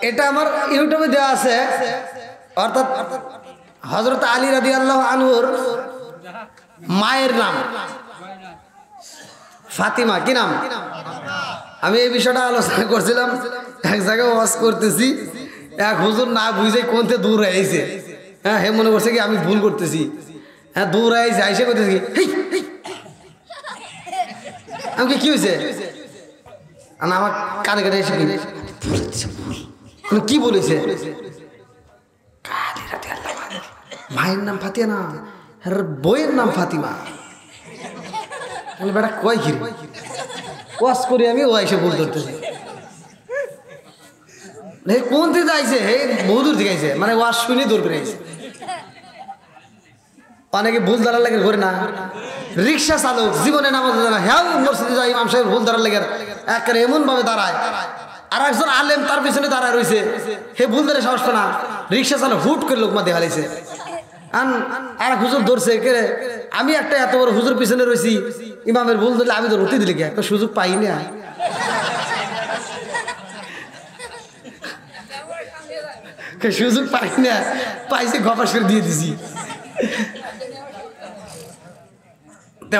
এটা আমার ইউটিউবে দেওয়া আছে, অর্থাৎ হযরত আলী রাদিয়াল্লাহু আনহুর মায়ের নাম ফাতিমা। কি নাম? আমি এই বিষয়টা আলোচনা করছিলাম, এক জায়গায় ওয়াজ করতেছি, এক হুজুর না বুঝে কোনতে দূর হয়েছে। হ্যাঁ, হে মনে করছে কি আমি ভুল করতেছি। হ্যাঁ, দূর হয়েছে, আইসে করতেছি কি আমাকে কি হয়েছে, আমার কানে কানে এসে কি বলেছে? মায়ের নাম ফাতিয়া না, বইয়ের নাম ফাতিমা। বেটা কয় কি ওয়াজ করি আমি, ও এসে ভুল ধরতেছে। কোন থেকে আইছে? হে বহু দূর থেকে আইছে, মানে ওয়াজ শুনে দূর করে আইছে। অনেকে ভুল ধরার লাগে ঘরে না, রিক্সা চালক জীবনে নামাজ না, হ্যাঁ মসজিদে যাই ইমাম সাহেব ভুল ধরার লেগে একেবারে এমন ভাবে দাঁড়ায়, আর একজন আলেম তার পিছনে দাঁড়ায় রয়েছে, হে ভুল ধরে সাহস না, রিক্সা চালক হুট করে লোকমা দেখা লাইছে। আর হুজুর ধরছে কে, আমি একটা এত বড় হুজুর পিছনে রয়েছি, ইমামের ভুল ধরলে আমি তো রুটি দিলে কি একটা সুযোগ পাই না। সুযোগ পাই না, পাইছে গপাস করে দিয়ে দিছি।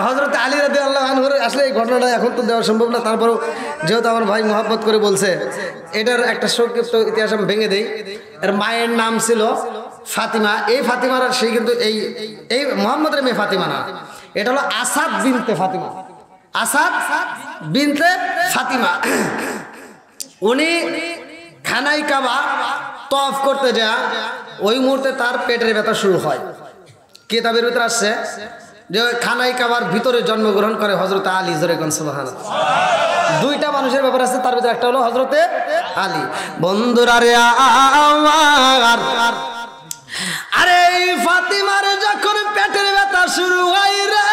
হযরত আলী রাদিয়াল্লাহু আনহুর আসলে এই ঘটনাটা এখন তো দেওয়া সম্ভব না, তারপরেও যেহেতু আমার ভাই মহব্বত করে বলছে, এটার একটা সংক্ষিপ্ত ইতিহাস আমি ভেঙে দেই। এর মায়ের নাম ছিল ফাতিমা। এই ফাতিমার সেই কিন্তু এই মুহাম্মদের মেয়ে ফাতিমা না, এটা হলো আসাদ বিনতে ফাতিমা। আসাদ বিনতে ফাতিমা, উনি খানায় কাবা তওয়াফ করতে যায়, ওই মুহূর্তে তার পেটের ব্যথা শুরু হয়। কিতাবের ভিতরে আসছে যে খানায় কাবার ভিতরে জন্মগ্রহণ করে হযরত আলী। জোরে কোন সুবহানাল্লাহ। দুইটা মানুষের ব্যাপার আছে, তার ভিতরে একটা হলো হযরতে আলী। বন্ধুরা রে আমার, আরে ফাতিমার যখন পেটের ব্যথা শুরু হয় রে,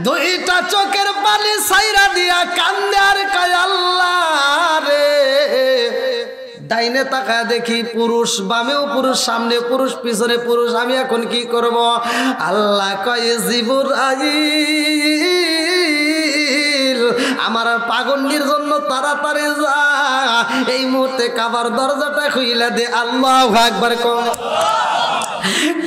দুইটা চোখের পানি ছাইরা দিয়া কান্দে আর কয় আল্লাহ রে। ডাইনে তাকায় দেখি পুরুষ, বামেও পুরুষ, সামনে পুরুষ, পিছনে পুরুষ, আমি এখন কি করব? আল্লাহ কয় জিবরাইল আমার পাগন্ডির জন্য তাড়াতাড়ি যা, এই মুহূর্তে কাবার দরজাটা খুইলা দে। আল্লাহু আকবার কর।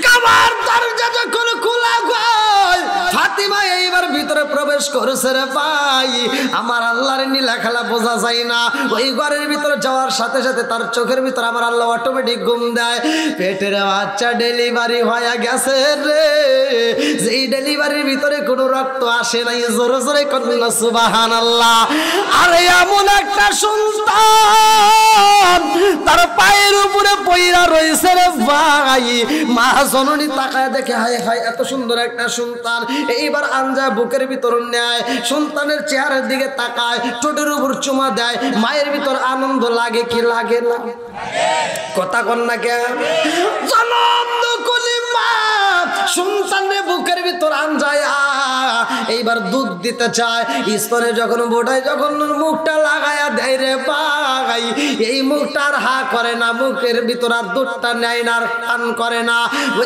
কাবার দরজা যখন খোলা হয়, ফাতিমা এইবার ভিতরে প্রবেশ করেছে রে ভাই। আমার আল্লাহর নীলা খেলা বোঝা যায় না। ওই ঘরের ভিতরে যাওয়ার সাথে সাথে তার চোখের ভিতরে আমার আল্লাহ অটোমেটিক ঘুম দেয়। পেটের বাচ্চা ডেলিভারি হয়ে গেছে রে, যেই ডেলিভারির ভিতরে কোনো রক্ত আসে নাই। জোরে জোরে করুন না সুবহানাল্লাহ। আরে এমন একটা সন্তান তার পায়ের উপরে পইরা রয়েছে রে ভাই। মা জননী তাকায় দেখে, হায় হায় এত সুন্দর একটা সন্তান। এইবার আঞ্জা বুকের ভিতর নেয়, সন্তানের চেহারার দিকে তাকায়, ঠোঁটের উপর চুমা দেয়। মায়ের ভিতর আনন্দ লাগে কি লাগে না? কথা কন না কে? আনন্দ কলি মা সন্তানের বুকের ভিতর আঞ্জায় এইবার দুধ দিতে চায়। স্তনে যখন বোটায়, যখন মুখটা লাগায়া দেয় রে ভাই, এই মুখটা আর হা করে না, মুখের ভিতর আর দুধটা নেয় না, আর পান করে না।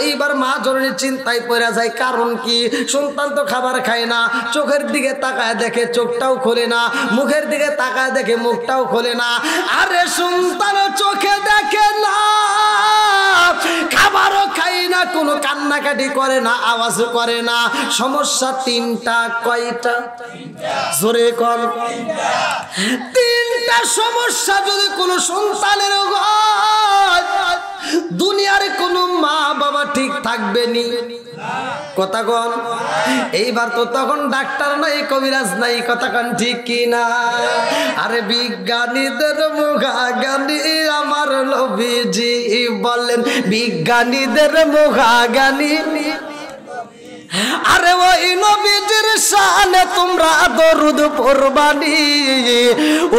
এইবার মা জননী চিন্তায় পড়ে যায়, কারণ কি? সন্তান তো খাবার খায় না। চোখের দিকে তাকায় দেখে চোখটাও খোলে না, মুখের দিকে তাকায় দেখে মুখটাও খোলে না। আরে সন্তান চোখে দেখে না, খাবারও খায় না, কোনো কান্নাকাটি করে না, আওয়াজও করে না। সমস্যা তিনটা। কয়টা? জোরে কর। তিনটা সমস্যা যদি কোনো সন্তানের হয়, দুনিয়ার কোনো মা বাবা ঠিক থাকবে নি। কথা কন। এইবার তো তখন ডাক্তার নাই, কবিরাজ নাই, কথা কন ঠিক কি না? আরে বিজ্ঞানীদের মুখাজ্ঞানী আমার নবীজি বলেন, বিজ্ঞানীদের মুখাজ্ঞানী। আরে ওই নবীজির শানে তোমরা দরুদ পড়বানি,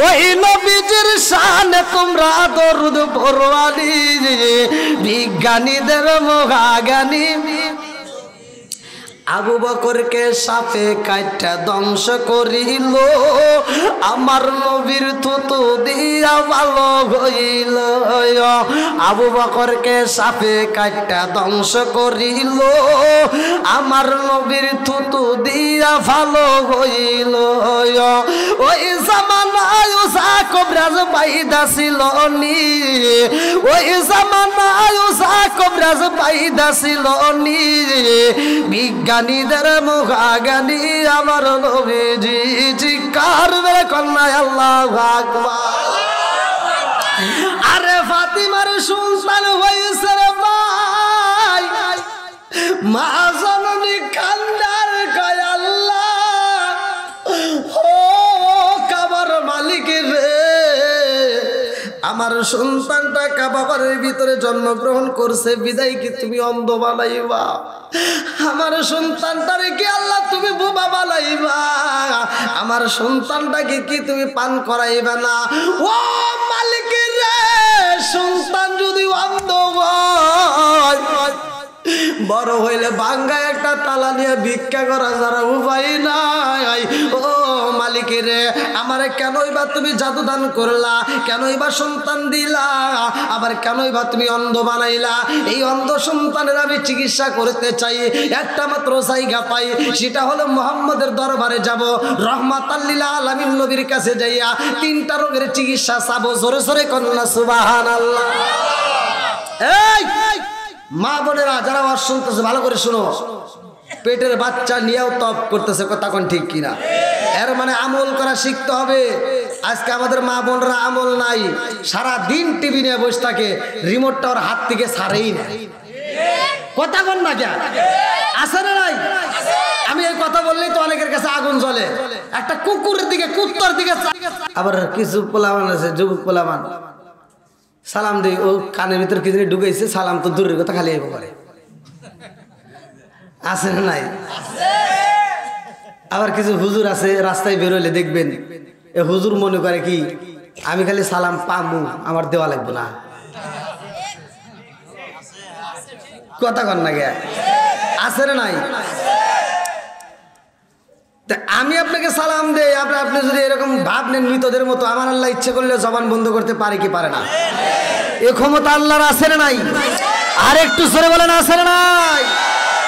ওই নবীজির শানে তোমরা দরুদ পড়বানি। বিজ্ঞানীদের মুখাজ্ঞানী আবু বকরকে সাপে কাইটা ধ্বংস করিল, আমার নবীর থুতু দিয়া ভালো হইল। আবু বকরকে সাপে কাইটা ধ্বংস করিল, আমার নবীর থুতু দিয়া ভালো হইল। ওই জামানায় ওসা কবরাজ বাইদা ছিল নি, ওই জামানায় ওসা কবরাজ বাইদা ছিল নি, বিজ্ঞানীদের মুখাগানি আমার নবীজি চিৎকার মেরে কন্যায় আল্লাহু আকবার। আরে ফাতিমার সন্তান হয়েছে রে ভাই, মা জননী কান্দার কয় আল্লাহ ও কাবার মালিক রে, আমার সন্তানটা কাবা ঘরের ভিতরে জন্মগ্রহণ করছে বিদায় কি তুমি অন্ধ বানাইবা? আমার সন্তানটারে কি আল্লাহ তুমি বোবা বানাইবা? আমার সন্তানটাকে কি তুমি পান করাইবা না? ও মালিক রে, সন্তান যদি অন্ধ হয়, বড় হইলে ভাঙ্গা একটা তালা নিয়ে ভিক্ষা করা যারা উপায় নাই। ও মালিক রে, আমারে কেনই বা তুমি জাদু দান করলা, কেনই বা সন্তান দিলা, আবার কেনই বা তুমি অন্ধ বানাইলা? এই অন্ধ সন্তানের আমি চিকিৎসা করতে চাই, একটা মাত্র জায়গা পাই, সেটা হলো মুহাম্মদের দরবারে যাব, রহমাতাল লিল আলামিন নবীর কাছে যাইয়া তিনটা রোগের চিকিৎসা চাবো। জোরে জোরে কন্যা সুবহানাল্লাহ। এই মা বোনেরা যারা ওয়াজ শুনতেছে ভালো করে শুনো, পেটের বাচ্চা নিয়েও তপ করতেছে, কথা কোন ঠিক কিনা? এর মানে আমল করা শিখতে হবে। আজকে আমাদের মা বোনরা আমল নাই, সারা দিন টিভি নিয়ে বসে থাকে, রিমোটটা ওর হাত থেকে ছাড়েই না। কথা কোন না কে আছে না নাই? আমি এই কথা বললেই তো অনেকের কাছে আগুন জ্বলে। একটা কুকুরের দিকে, কুত্তার দিকে, আবার কিছু পোলামান আছে, যুবক পোলামান সালাম দিই, ও কানের ভিতর কি ঢুকেছে, সালাম তো দূরের কথা খালি করে, আছে না নাই? আবার কিছু হুজুর আছে রাস্তায় বেরোলে দেখবেন, এ হুজুর মনে করে কি আমি খালি সালাম পামু, আমার দেওয়া লাগবে না। কথা কন না গে, আছে না নাই? আমি আপনাকে সালাম দেই, আপনি যদি এরকম ভাব নেন মৃতদের মতো, আমার আল্লাহ ইচ্ছে করলে জবান বন্ধ করতে পারে কি পারে না? এ ক্ষমতা আল্লাহর আছে না নাই? আর একটু জোরে বলেন আছে না নাই?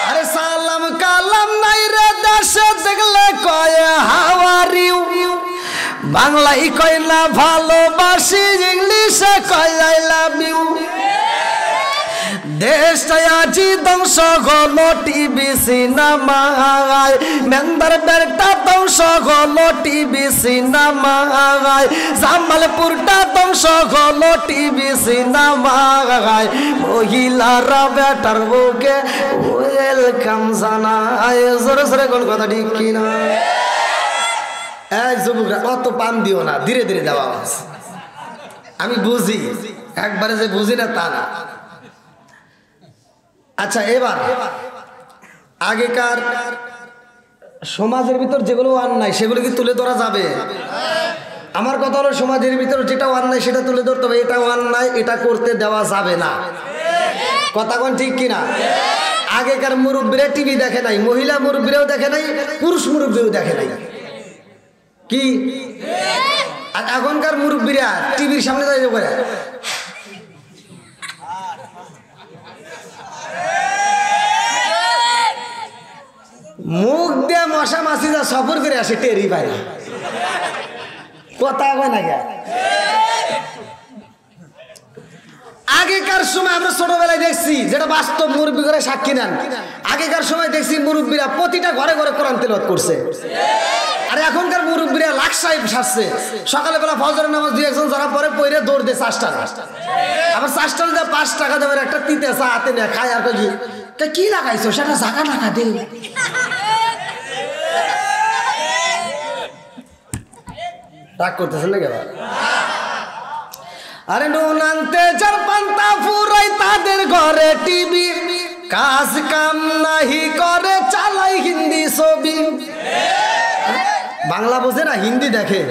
আরে সালাম কালাম নাই রে দেশে দেখলে কয় হাউ আর ইউ, বাংলায় কয় না ভালোবাসি, ইংলিশে কয় আই লাভ ইউ। দেশটায় আজি ধ্বংস হলো টিভি সিনেমায়, মেন্দার বেরটা ধ্বংস হলো টিভি সিনেমায়, জামালপুরটা ধ্বংস হলো টিভি সিনেমায়, মহিলারা বেটার বুকে ওয়েলকাম জানায়। জোরে জোরে কোন কথা ঠিক কিনা? এক যুবকরা অত পাম দিও না, ধীরে ধীরে দেওয়া আওয়াজ। আমি বুঝি, একবারে যে বুঝি না তা না। আচ্ছা, এবার আগেকার সমাজের ভিতর যেগুলো অন্যায় সেগুলো কি তুলে ধরা যাবে? আমার কথা হলো সমাজের ভিতর যেটা অন্যায় সেটা তুলে ধরতে হবে, এটা অন্যায়, এটা করতে দেওয়া যাবে না। কথা কোন ঠিক কিনা? আগেকার মুরব্বীরা টিভি দেখে নাই, মহিলা মুরব্বীরাও দেখে নাই, পুরুষ মুরব্বীও দেখে নাই। কি আর এখনকার মুরব্বীরা টিভির সামনে দাঁড়িয়ে করে মুখ দিয়ে মশা মাছি যা সফর করে আসে টেরি পায় না। কথা হয় না কে? আগেকার সময় আমরা ছোটবেলায় দেখছি, যেটা বাস্তব মুরব্বী করে সাক্ষী নেন, আগেকার সময় দেখছি মুরব্বীরা প্রতিটা ঘরে ঘরে কোরআন তেলাওয়াত করছে। আর এখনকার মুরব্বীরা লাখ সাহেব সাজছে, সকালবেলা ফজরের নামাজ দুই একজন যারা পরে পড়ে দৌড় দিয়ে 4 টাকা, আবার 4 টাকা দিয়ে 5 টাকা দেবে, একটা তিতে চা হাতে নেয় খায়, আর কি লাগাইছো সেটা জাগা টাকা দে। রাগ করতেছে না কেন? আরে নুন আনতে যার পান্তা ফুরাই তাদের ঘরে টিভি, কাজ কাম নাহি করে চালাই হিন্দি ছবি। বাংলা বোঝে না, হিন্দি দেখে,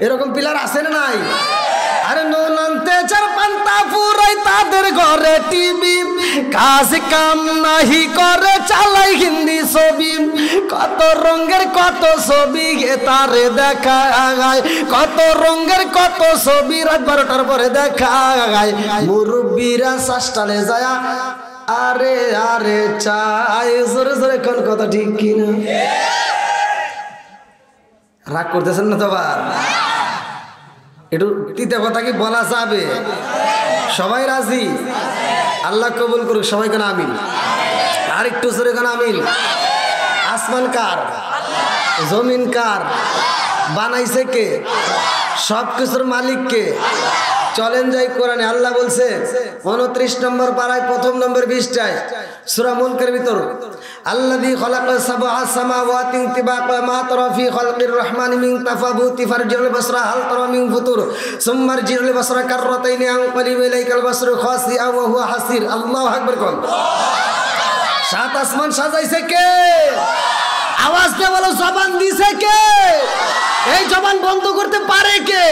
এরকম পিলার আছে না নাই? আরে নুন আনতে যার পান্তা ফুরাই তাদের ঘরে টিভি, কাজ কাম নাহি করে চালাই হিন্দি ছবি কত রঙের কত ছবি তারে দেখা গায় কত রঙের কত ছবি রাত 12টার পরে দেখা গায় মুরব্বীরা শাস্তালে যায় আরে আরে চাই জোরে জোরে কোন কথা ঠিক কিনা রাগ করতেছেন না তো আবার একটু তিতা কথা কি বলা যাবে সবাই রাজি আল্লাহ কবুল করুক সবাই কেন আমিন আর একটু জোরে কেন আমিন আসমান কার জমিন কার বানাইছে কে সব কিছুর মালিক কে চলেন যাই কোরআনে আল্লাহ বলছে 29 নম্বর পারায় প্রথম নম্বর 20টায় সূরা মুলকের ভিতর আল্লাযী খালাকাস সাবআ সামাওয়াতি তিবাকা মা তারা ফি খালকির রহমানি মিন তাফাবুতি ফারজিল বাসরা হাল তারা মিন ফুতুর সুম্মা রজিল বাসরা কাররাতাইনি আনকালিব ইলাইকাল বাসরু খাসিআ ওয়া হুয়া হাসির আল্লাহু আকবার কোন সাত আসমান সাজাইছে কে আওয়াজ দিয়ে বলো জবান দিছে কে এই জবান বন্ধ করতে পারে কে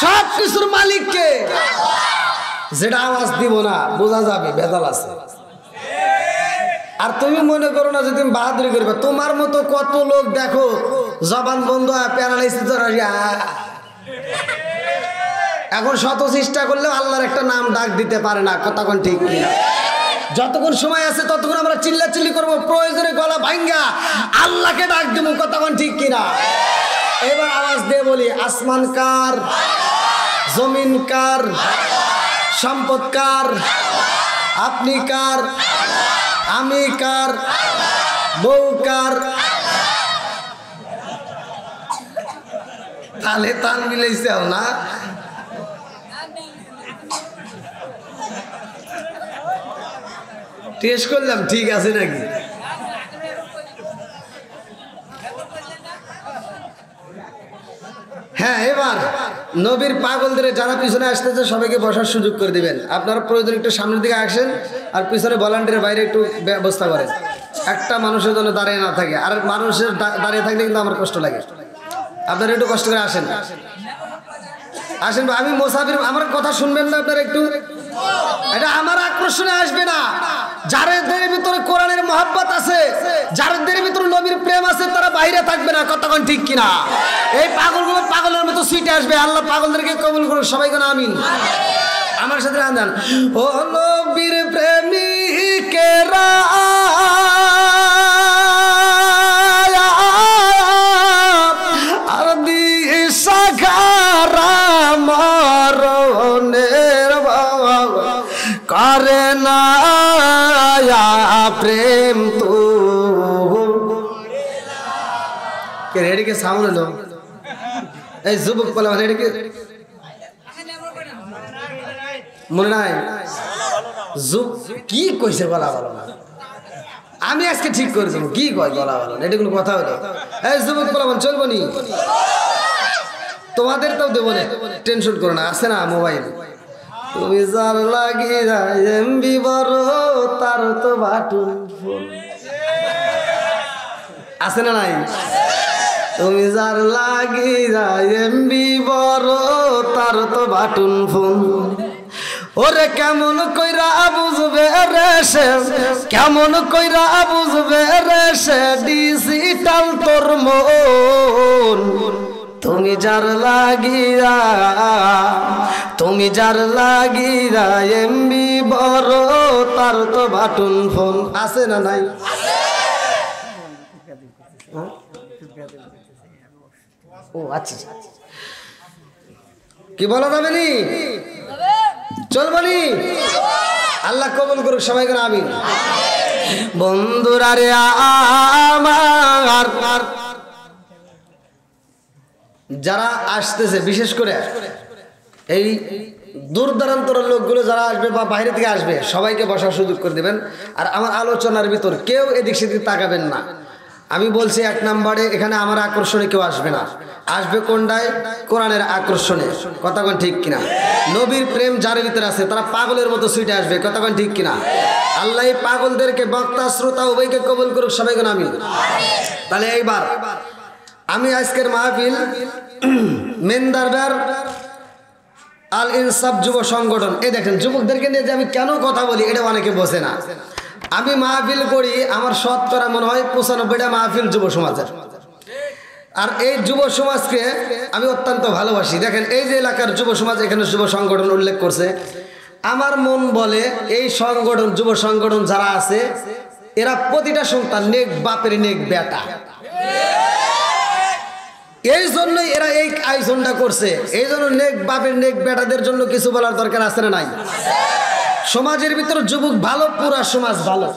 সব কিছুর মালিক কে যেটা আওয়াজ দিব না বোঝা যাবে ভেজাল আছে আর তুমি মনে করো না যে তুমি বাহাদুরি করবে তোমার মতো কত লোক দেখো জবান বন্ধ প্যারালাইসিস এখন শত চেষ্টা করলেও আল্লাহর একটা নাম ডাক দিতে পারে না কতক্ষণ ঠিক কিনা যতক্ষণ সময় আছে ততক্ষণ আমরা চিল্লাচিল্লি করবো প্রয়োজনে গলা ভাঙ্গা আল্লাহকে ডাক দেবো কতক্ষণ ঠিক কিনা এবার আওয়াজ দিয়ে বলি আসমান কার জমিন কার সম্পদ কার আপনি কার আমি কার বউ কার তালে তাল মিলাইছে না টেস্ট করলাম ঠিক আছে নাকি হ্যাঁ এবার নবীর পাগলদের যারা পিছনে আসতেছে সবাইকে বসার সুযোগ করে দিবেন আপনারা প্রয়োজন একটু সামনের দিকে আসেন আর পিছনে ভলান্টিয়ারের বাইরে একটু ব্যবস্থা করেন একটা মানুষের জন্য দাঁড়িয়ে না থাকে আর মানুষের দাঁড়িয়ে থাকলে কিন্তু আমার কষ্ট লাগে আপনারা একটু কষ্ট করে আসেন আসেন আমি মুসাফির আমার কথা শুনবেন না আপনারা একটু এটা আমার আকর্ষণে আসবে না যাদের ভিতরে কোরআনের মহব্বত আছে যাদের ভিতরে নবীর প্রেম আছে তারা বাইরে থাকবে না কতক্ষণ ঠিক কিনা এই পাগলগুলো পাগলের মতো সিটে আসবে আল্লাহ পাগলদেরকে কবুল করুন সবাই কেন আমিন আমার সাথে আনজান ও নবীর প্রেমিকেরা আর দিশা খারা মরণের করে না প্রেম তো কে রেডিকে সাউন্ড হলো এই যুবক বলা রেডিকে মনে নাই কি কইছে গলা ভালো না আমি আজকে ঠিক করে দেবো কি কয় গলা ভালো না এটা কোনো কথা হলো এই যুবক বলা চলবো নি তোমাদের তাও দেবো না টেনশন করো না আছে না মোবাইল তুমি যার লাগি এমবি বড় তার তো বাটুন ফোন আছে না নাই তুমি যার লাগি এমবি বড় তার তো বাটুন ফোন ওরে কেমন কইরা বুঝবে রে সে কেমন কইরা বুঝবে রে সে ডিজিটাল তোর মন তুমি যার লাগিয়া এমবি বড় তার তো বাটন ফোন আছে না নাই ও আচ্ছা কি বলা যাবে নি চলবনি আল্লাহ কবুল করুক সবাই করে আমিন বন্ধুরা রে আমার যারা আসতেছে বিশেষ করে এই দূর দূরান্তর লোকগুলো যারা আসবে বা বাইরে থেকে আসবে সবাইকে বসার সুযোগ করে দেবেন আর আমার আলোচনার ভিতর কেউ এদিক সেদিক তাকাবেন না আমি বলছি এক নম্বরে এখানে আমার আকর্ষণে কেউ আসবে না আসবে কোনটায় কোরআনের আকর্ষণে কতক্ষণ ঠিক কিনা নবীর প্রেম যার ভিতরে আছে তারা পাগলের মতো সুইটে আসবে কতক্ষণ ঠিক কিনা আল্লাহ পাগলদেরকে বক্তা শ্রোতা উভয়কে কবুল করুক সবাইকে আমিন তাহলে এইবার আমি আজকের মাহফিল মেন দরবার আল ইনসাফ যুব সংগঠন। এই দেখেন যুবকদেরকে নিয়ে যে আমি কেন কথা বলি এটা অনেকে বোঝে না। আমি মাহফিল করি, আমার শতকরা মনে হয় 95টা মাহফিল যুব সমাজের। আর এই যুব সমাজকে আমি অত্যন্ত ভালোবাসি। দেখেন এই যে এলাকার যুব সমাজ, এখানে যুব সংগঠন উল্লেখ করছে, আমার মন বলে এই সংগঠন যুব সংগঠন যারা আছে এরা প্রতিটা সন্তান নেক বাপের নেক বেটা। এই জন্যই এরা এই আয়োজনটা করছে। এই জন্য নেক বাপের নেক বেটাদের জন্য কিছু বলার দরকার আছে না নাই? সমাজের ভিতরে যুবক ভালো, পুরো সমাজ ভালো।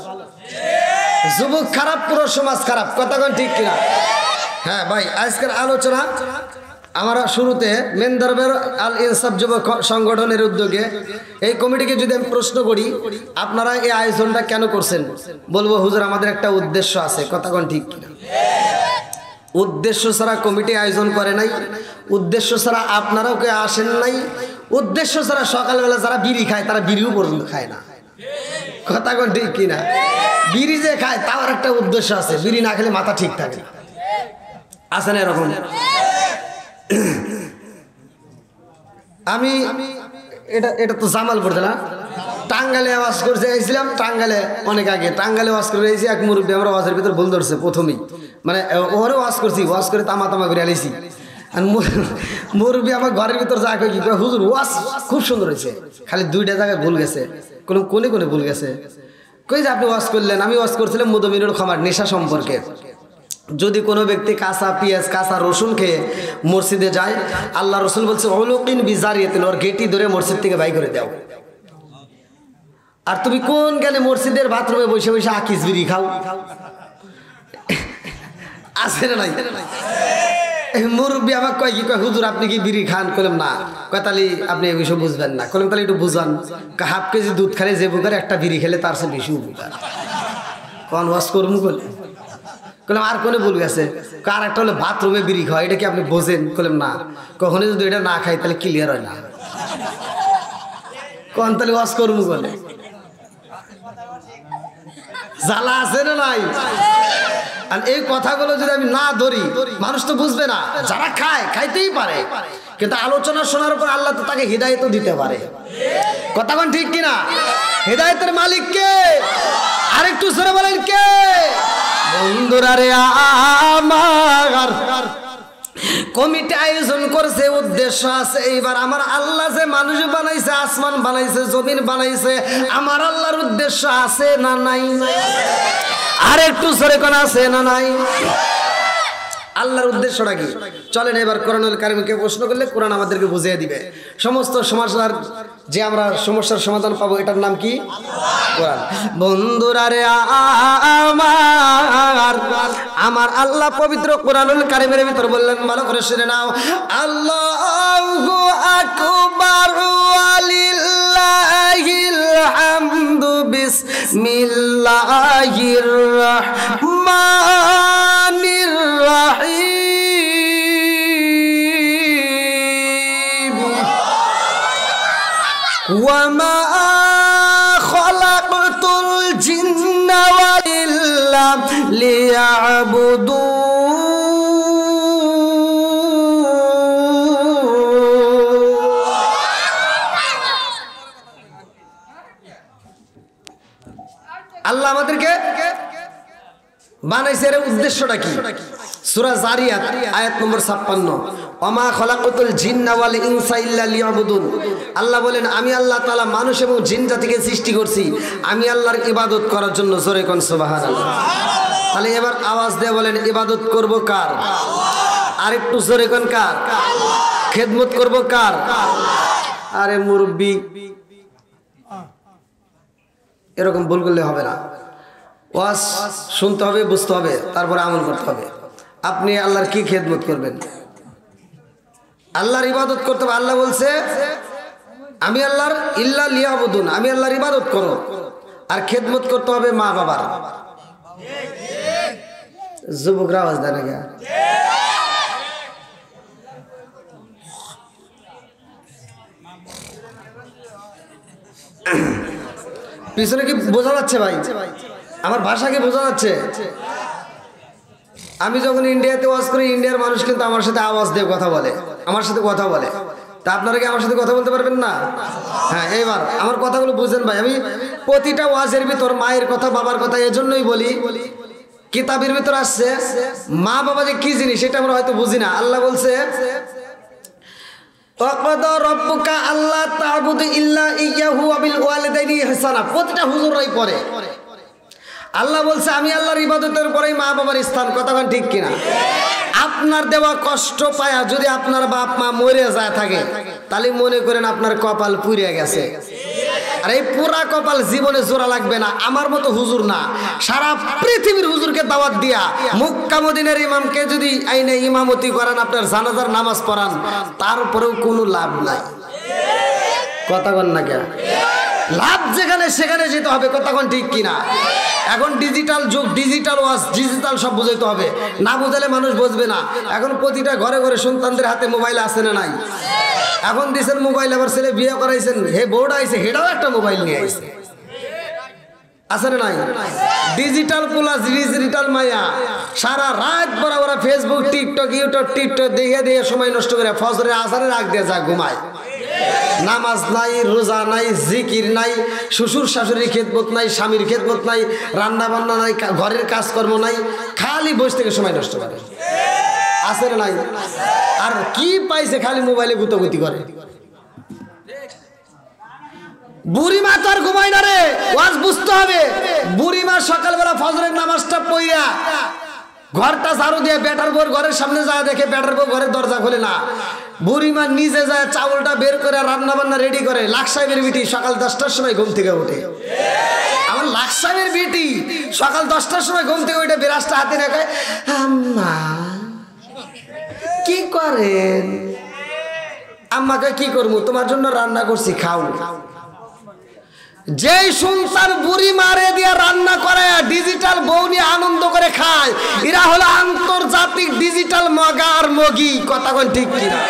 যুবক খারাপ, পুরো সমাজ খারাপ। কথা কোন ঠিক কিনা? হ্যাঁ ভাই, আজকের আলোচনা আমরা শুরুতে মেন দরবার আল ইনসাফ যুব সংগঠনের উদ্যোগে এই কমিটিকে যদি আমি প্রশ্ন করি আপনারা এই আয়োজনটা কেন করছেন, বলবো হুজুর আমাদের একটা উদ্দেশ্য আছে। কথা কোন ঠিক কিনা? উদ্দেশ্য ছাড়া কমিটি আয়োজন করে নাই, উদ্দেশ্য ছাড়া আপনারাও কেউ আসেন নাই, উদ্দেশ্য ছাড়া সকালবেলা যারা বিড়ি খায় তারা বিড়িও পর্যন্ত খায় না। কথা কোন ঠিক কিনা? বিড়ি যে খায় তার একটা উদ্দেশ্য আছে, বিড়ি না খেলে মাথা ঠিক থাকে। আছে না এরকম? আমি এটা তো জামালপুর না, টাঙ্গালে আওয়াজ করতে গেছিলাম। টাঙ্গালে অনেক আগে টাঙ্গালে ওয়াজ করে গেছি। এক মুরব্বী আমরা ওয়াজের ভিতরে ভুল ধরছে প্রথমেই, মানে ওরে ওয়াজ করছি, ওয়াজ করে তামা করে আলাইছি। আর মুরব্বী আমার ঘরের ভিতর যা কই কি হুজুর ওয়াজ খুব সুন্দর হয়েছে, খালি 2টা জায়গায় ভুল গেছে। কোনে কোনে ভুল গেছে? কই যে আপনি ওয়াজ করলেন? আমি ওয়াজ করছিলাম মুদমিনুল খামার নেশা সম্পর্কে। যদি কোনো ব্যক্তি কাঁচা পেঁয়াজ কাঁচা রসুন খেয়ে মসজিদে যায়, আল্লাহ রসুল বলছে অলকিন বিজারিয়াতিন, ওর গেটি ধরে মসজিদ থেকে বাই করে দাও। আর তুমি কোন গেলে মসজিদের বাথরুমে বসে বসে আকিস বিড়ি খাও? আছে না নাই? মুরব্বী আমাকে কয় কি, কয় হুজুর আপনি কি বিড়ি খান? করলাম না। কয় তাহলে আপনি এই বিষয় বুঝবেন না। করলাম তাহলে একটু বুঝান। হাফ কেজি দুধ খেলে যে উপকার, একটা বিড়ি খেলে তার সে বেশি উপকার। কোন ওয়াজ করবো বলে বললাম আর কোনে ভুল গেছে? কার একটা হলে বাথরুমে বিড়ি খাওয়া, এটা কি আপনি বোঝেন? বললাম না। কখনই যদি এটা না খাই তাহলে ক্লিয়ার হয় না। কোন তাহলে ওয়াজ করবো বলে জ্বালা আছে না নাই? আর এই কথাগুলো যদি আমি না ধরি মানুষ তো বুঝবে না। যারা খায় খাইতেই পারে, কিন্তু আলোচনা শোনার পর আল্লাহ তো তাকে হিদায়ত দিতে পারে। কথা কোন ঠিক কিনা? হিদায়তের মালিক কে? আরেকটু জোরে বলেন কে? বন্ধুরা রে আমার কমিটি আয়োজন করছে, উদ্দেশ্য আছে। এইবার আমার আল্লাহ যে মানুষ বানাইছে, আসমান বানাইছে, জমিন বানাইছে, আমার আল্লাহর উদ্দেশ্য আছে না নাই? আর একটু জোরে কোন আছে না নাই? আল্লাহর উদ্দেশ্যটা কি? চলেন এবার কোরআনুল কারীমকে প্রশ্ন করলে কোরআন আমাদেরকে বুঝিয়ে দিবে। সমস্ত সমস্যার যে আমরা সমস্যার সমাধান পাবো, এটার নাম কি? কোরআন। বন্ধুরা রে আমার আল্লাহ পবিত্র কোরআনুল কারীমের ভিতর বললেন, ভালো করে শুনে নাও, আল্লাহু আকবার ওয়ালিল্লাহিল হামদু বিসমিল্লাহির রাহমানির রাহিম ওয়া মা খালাকতুল জিন্না ওয়াল ইনসা লিয়াবুদুন। আল্লাহ আমাদেরকে বানাইছে, এর উদ্দেশ্যটা কি? সূরা জারিয়াত আয়াত নম্বর 56, ওমা খলাকতুল জিন্না ওয়াল ইনসা ইল্লা লিয়াবুদুন। আল্লাহ বলেন আমি আল্লাহ তাআলা মানুষ এবং জিন জাতিকে সৃষ্টি করছি আমি আল্লাহর ইবাদত করার জন্য। জোরে কোন সুবহানাল্লাহ। তাহলে এবার আওয়াজ দিয়ে বলেন ইবাদত করব কার? আর একটু জোরে কোন কার? খেদমত করব কার? আরে মুরব্বি এরকম ভুল করলে হবে না। ওয়াজ শুনতে হবে, বুঝতে হবে, তারপরে আমল করতে হবে। আপনি আল্লাহর কি খেদমত করবেন? আল্লাহর ইবাদত করতে হবে। আল্লাহ বলছে আমি আল্লাহর ইল্লা লিয়াবুদুন, আমি আল্লাহর ইবাদত করো। আর খেদমত করতে হবে মা বাবার। যুবকরা আওয়াজ দেয় না কেন? পিছনে কি বোঝা যাচ্ছে ভাই? আমার ভাষা কি বোঝা যাচ্ছে? আমি যখন ইন্ডিয়াতে ওয়াজ করি, ইন্ডিয়ার মানুষ কিন্তু আমার সাথে আওয়াজ দিয়ে কথা বলে, আমার সাথে কথা বলে। তা আপনারা কি আমার সাথে কথা বলতে পারবেন না? হ্যাঁ, এবার আমার কথাগুলো বুঝেন ভাই। আমি প্রতিটা ওয়াজের ভিতর মায়ের কথা বাবার কথা এজন্যই বলি, কিতাবের ভিতর আসছে মা বাবা যে কি জিনিস সেটা আমরা হয়তো বুঝি না। আল্লাহ বলছে ওয়াকাদা রাব্বুকা আল্লা তা'বুদু ইল্লা ইয়্যাহু ওয়া বিল ওয়ালিদাইনি ইহসানা। প্রতিটা হুজুররাই পড়ে। আল্লাহ বলছে আমি আল্লাহর ইবাদতের পরেই মা বাবার স্থান। কথাটা ঠিক কিনা? আপনার দেওয়া কষ্ট পায়া যদি আপনার বাপ মা মরে যায় থাকে তাহলে মনে করেন আপনার কপাল পুড়ে গেছে। আর এই পুরা কপাল জীবনে জোড়া লাগবে না। আমার মতো হুজুর না, সারা পৃথিবীর হুজুরকে দাওয়াত দিয়া মক্কা মদিনার ইমামকে যদি আইনে ইমামতি করান, আপনার জানাজার নামাজ পড়ান, তারপরেও কোনো লাভ নাই। কথা বল না কেন? লাভ যেখানে সেখানে যেতে হবে। কথাক্ষণ ঠিক কিনা? এখন ডিজিটাল যুগ, ডিজিটাল ওয়াজ, ডিজিটাল সব বুঝাইতে হবে। না বুঝালে মানুষ বুঝবে না। এখন প্রতিটা ঘরে ঘরে সন্তানদের হাতে মোবাইল আছে না নাই? এখন দিচ্ছেন মোবাইল, আবার ছেলে বিয়ে করাইছেন, হে বোর্ড আইছে, হেটাও একটা মোবাইল নিয়ে আইছে, আছে না নাই? ডিজিটাল প্লাস ডিজিটাল মায়া। সারা রাত বরাবর ফেসবুক, টিকটক, ইউটিউব, টিকটক দেখে দেখে সময় নষ্ট করে ফজরের আজানের আগ দিয়ে যা ঘুমায়। নামাজ নাই, রোজা নাই, জিকির নাই, শ্বশুর শাশুড়ির খেদমত নাই, স্বামীর খেদমত নাই, রান্না বান্না নাই, ঘরের কাজকর্ম নাই, খালি বসে থেকে সময় নষ্ট করে। আছে না নাই? আর কি পাইছে? খালি মোবাইলে গুতাগুতি করে। বুড়িমা তো আর ঘুমায় না রে, ওয়াজ বুঝতে হবে। বুড়িমা সকালবেলা ফজরের নামাজটা পড়িয়া ঘরটা ঝাড়ু দিয়ে বেটার বউর ঘরের সামনে যায়, দেখে বেটার বউ ঘরের দরজা খোলে না। বুড়িমা নিজে যায় চাউলটা বের করে রান্না বান্না রেডি করে। লাখ সাহেবের বিটি সকাল 10টার সময় ঘুম থেকে ওঠে। আমার লাখ সাহেবের বিটি সকাল 10টার সময় ঘুম থেকে ওইটা বিরাজটা হাতে রেখে, আম্মা কি করেন? আম্মাকে কি করবো, তোমার জন্য রান্না করছি, খাও। যেই সন্তান বুড়ি মারে দিয়ে রান্না করে ডিজিটাল বউ নিয়ে আনন্দ করে খায়, এরা হলো আন্তর্জাতিক ডিজিটাল মগা আর মগি। কথা কোন ঠিক কিনা?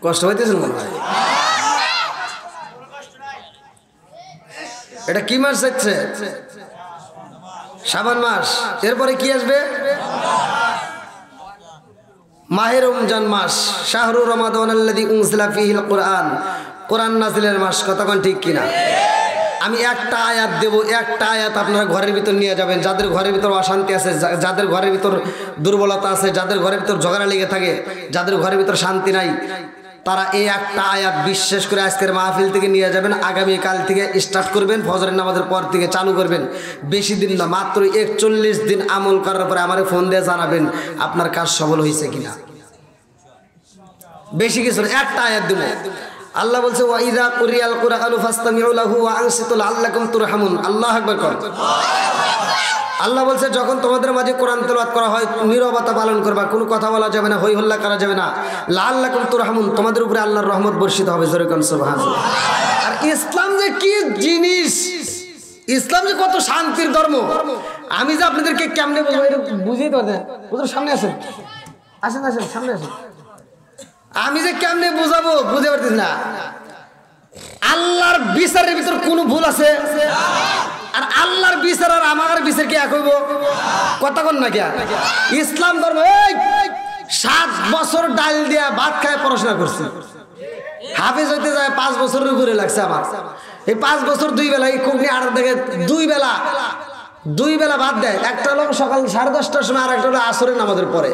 কষ্ট হইতেছে মনে হয়। এটা কি মাস যাচ্ছে? শাবান মাস। এরপরে কি আসবে? মাহে রমজান মাস। শাহরু রমাদানাল্লাযী উনজিলা ফীহিল কুরআন। কোরআন নাজিলের মাস। কতক্ষণ ঠিক কিনা? আমি একটা আয়াত দেব, একটা আয়াত আপনারা ঘরের ভিতর নিয়ে যাবেন। যাদের ঘরের ভিতর অশান্তি আছে, যাদের ঘরের ভিতর দুর্বলতা আছে, যাদের ঘরের ভিতর ঝগড়া লেগে থাকে, যাদের ঘরের ভিতর শান্তি নাই, তারা এই একটা আয়াত বিশ্বাস করে আজকের মাহফিল থেকে নিয়ে যাবেন। আগামীকাল থেকে স্টার্ট করবেন, ফজরের নামাজের পর থেকে চালু করবেন। বেশি দিন না, মাত্র 41 দিন আমল করার পরে আমারে ফোন দিয়ে জানাবেন আপনার কাজ সফল হয়েছে কিনা। বেশি কিছু না, একটা আয়াত দেব। আল্লাহ বলছে ওয়া ইযা কুরিয়াল কুরআনু ফাসতামিউ লাহু ওয়া আনসিতু লাআল্লাকুম তুরহামুন। আল্লাহু আকবার কর। আল্লাহ বলছে যখন তোমাদের মাঝে কোরআন তেলাওয়াত করা হয় নীরবতা পালন করবা, কোনো কথা বলা যাবে না, হই হল্লা করা যাবে না। লাআল্লাকুম তুরহামুন, তোমাদের উপরে আল্লাহর রহমত বর্ষিত হবে। জোরে কোন সুবহানাল্লাহ। আর ইসলাম যে কি জিনিস, ইসলাম যে কত শান্তির ধর্ম, আমি যে আপনাদেরকে কেমনে বলবো এটা বুঝিয়ে তো পারতেন। বুঝুন সামনে আসেন, আসেন আসেন সামনে আসেন। আমি যে কেমনে বুঝাবো বুঝতে পারতেছি না। আল্লাহর বিচারের ভিতর কোনো ভুল আছে? আর আল্লাহর বিচার আর আমার বিচার কি এক হইব? কথা কন না কে? ইসলাম ধর্ম 7 বছর ডাল দিয়া ভাত খায় পড়াশোনা করছি। হাফেজ হইতে যায় 5 বছরের উপরে লাগছে আমার। এই 5 বছর 2 বেলা, এই কোকনি 8 থেকে 2 বেলা ভাত দেয়। একটা লোক সকাল 10:30টার সময়, আর একটা হলো আসরের নামাজের পরে।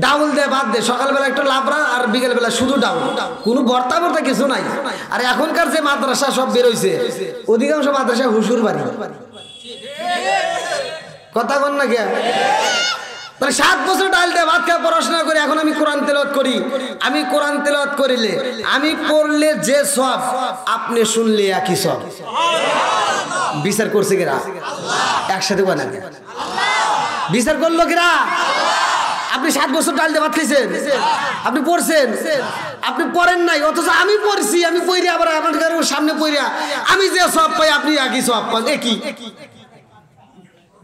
ডাউল দেয়, ভাত দেয়। সকালবেলা একটা লাবড়া আর বিকেলবেলা শুধু ডাউল, কোনো ভর্তা ভর্তা কিছু নাই। আর এখনকার যে মাদ্রাসা সব বেরোইছে, অধিকাংশ মাদ্রাসা হুসুর বাড়ি। কথা কন না কে? তাহলে 7 বছর ডাল দেয় ভাত খায় পড়াশোনা করে, এখন আমি কোরআন তেলাওয়াত করি। আমি কোরআন তেলাওয়াত করিলে, আমি পড়লে যে সব, আপনি শুনলে একই সব। বিচার করছে কিরা? একসাথে বলেন, বিচার করলো কিরা? আপনি 7 বছর ডাল দিয়ে ভাত খাইছেন, আপনি পড়ছেন, আপনি পড়েন নাই, অথচ আমি পড়ছি। আমি পড়ি আবার আপনার সামনে পড়িয়া আমি যে সব পাই আপনি একই সব পান। একই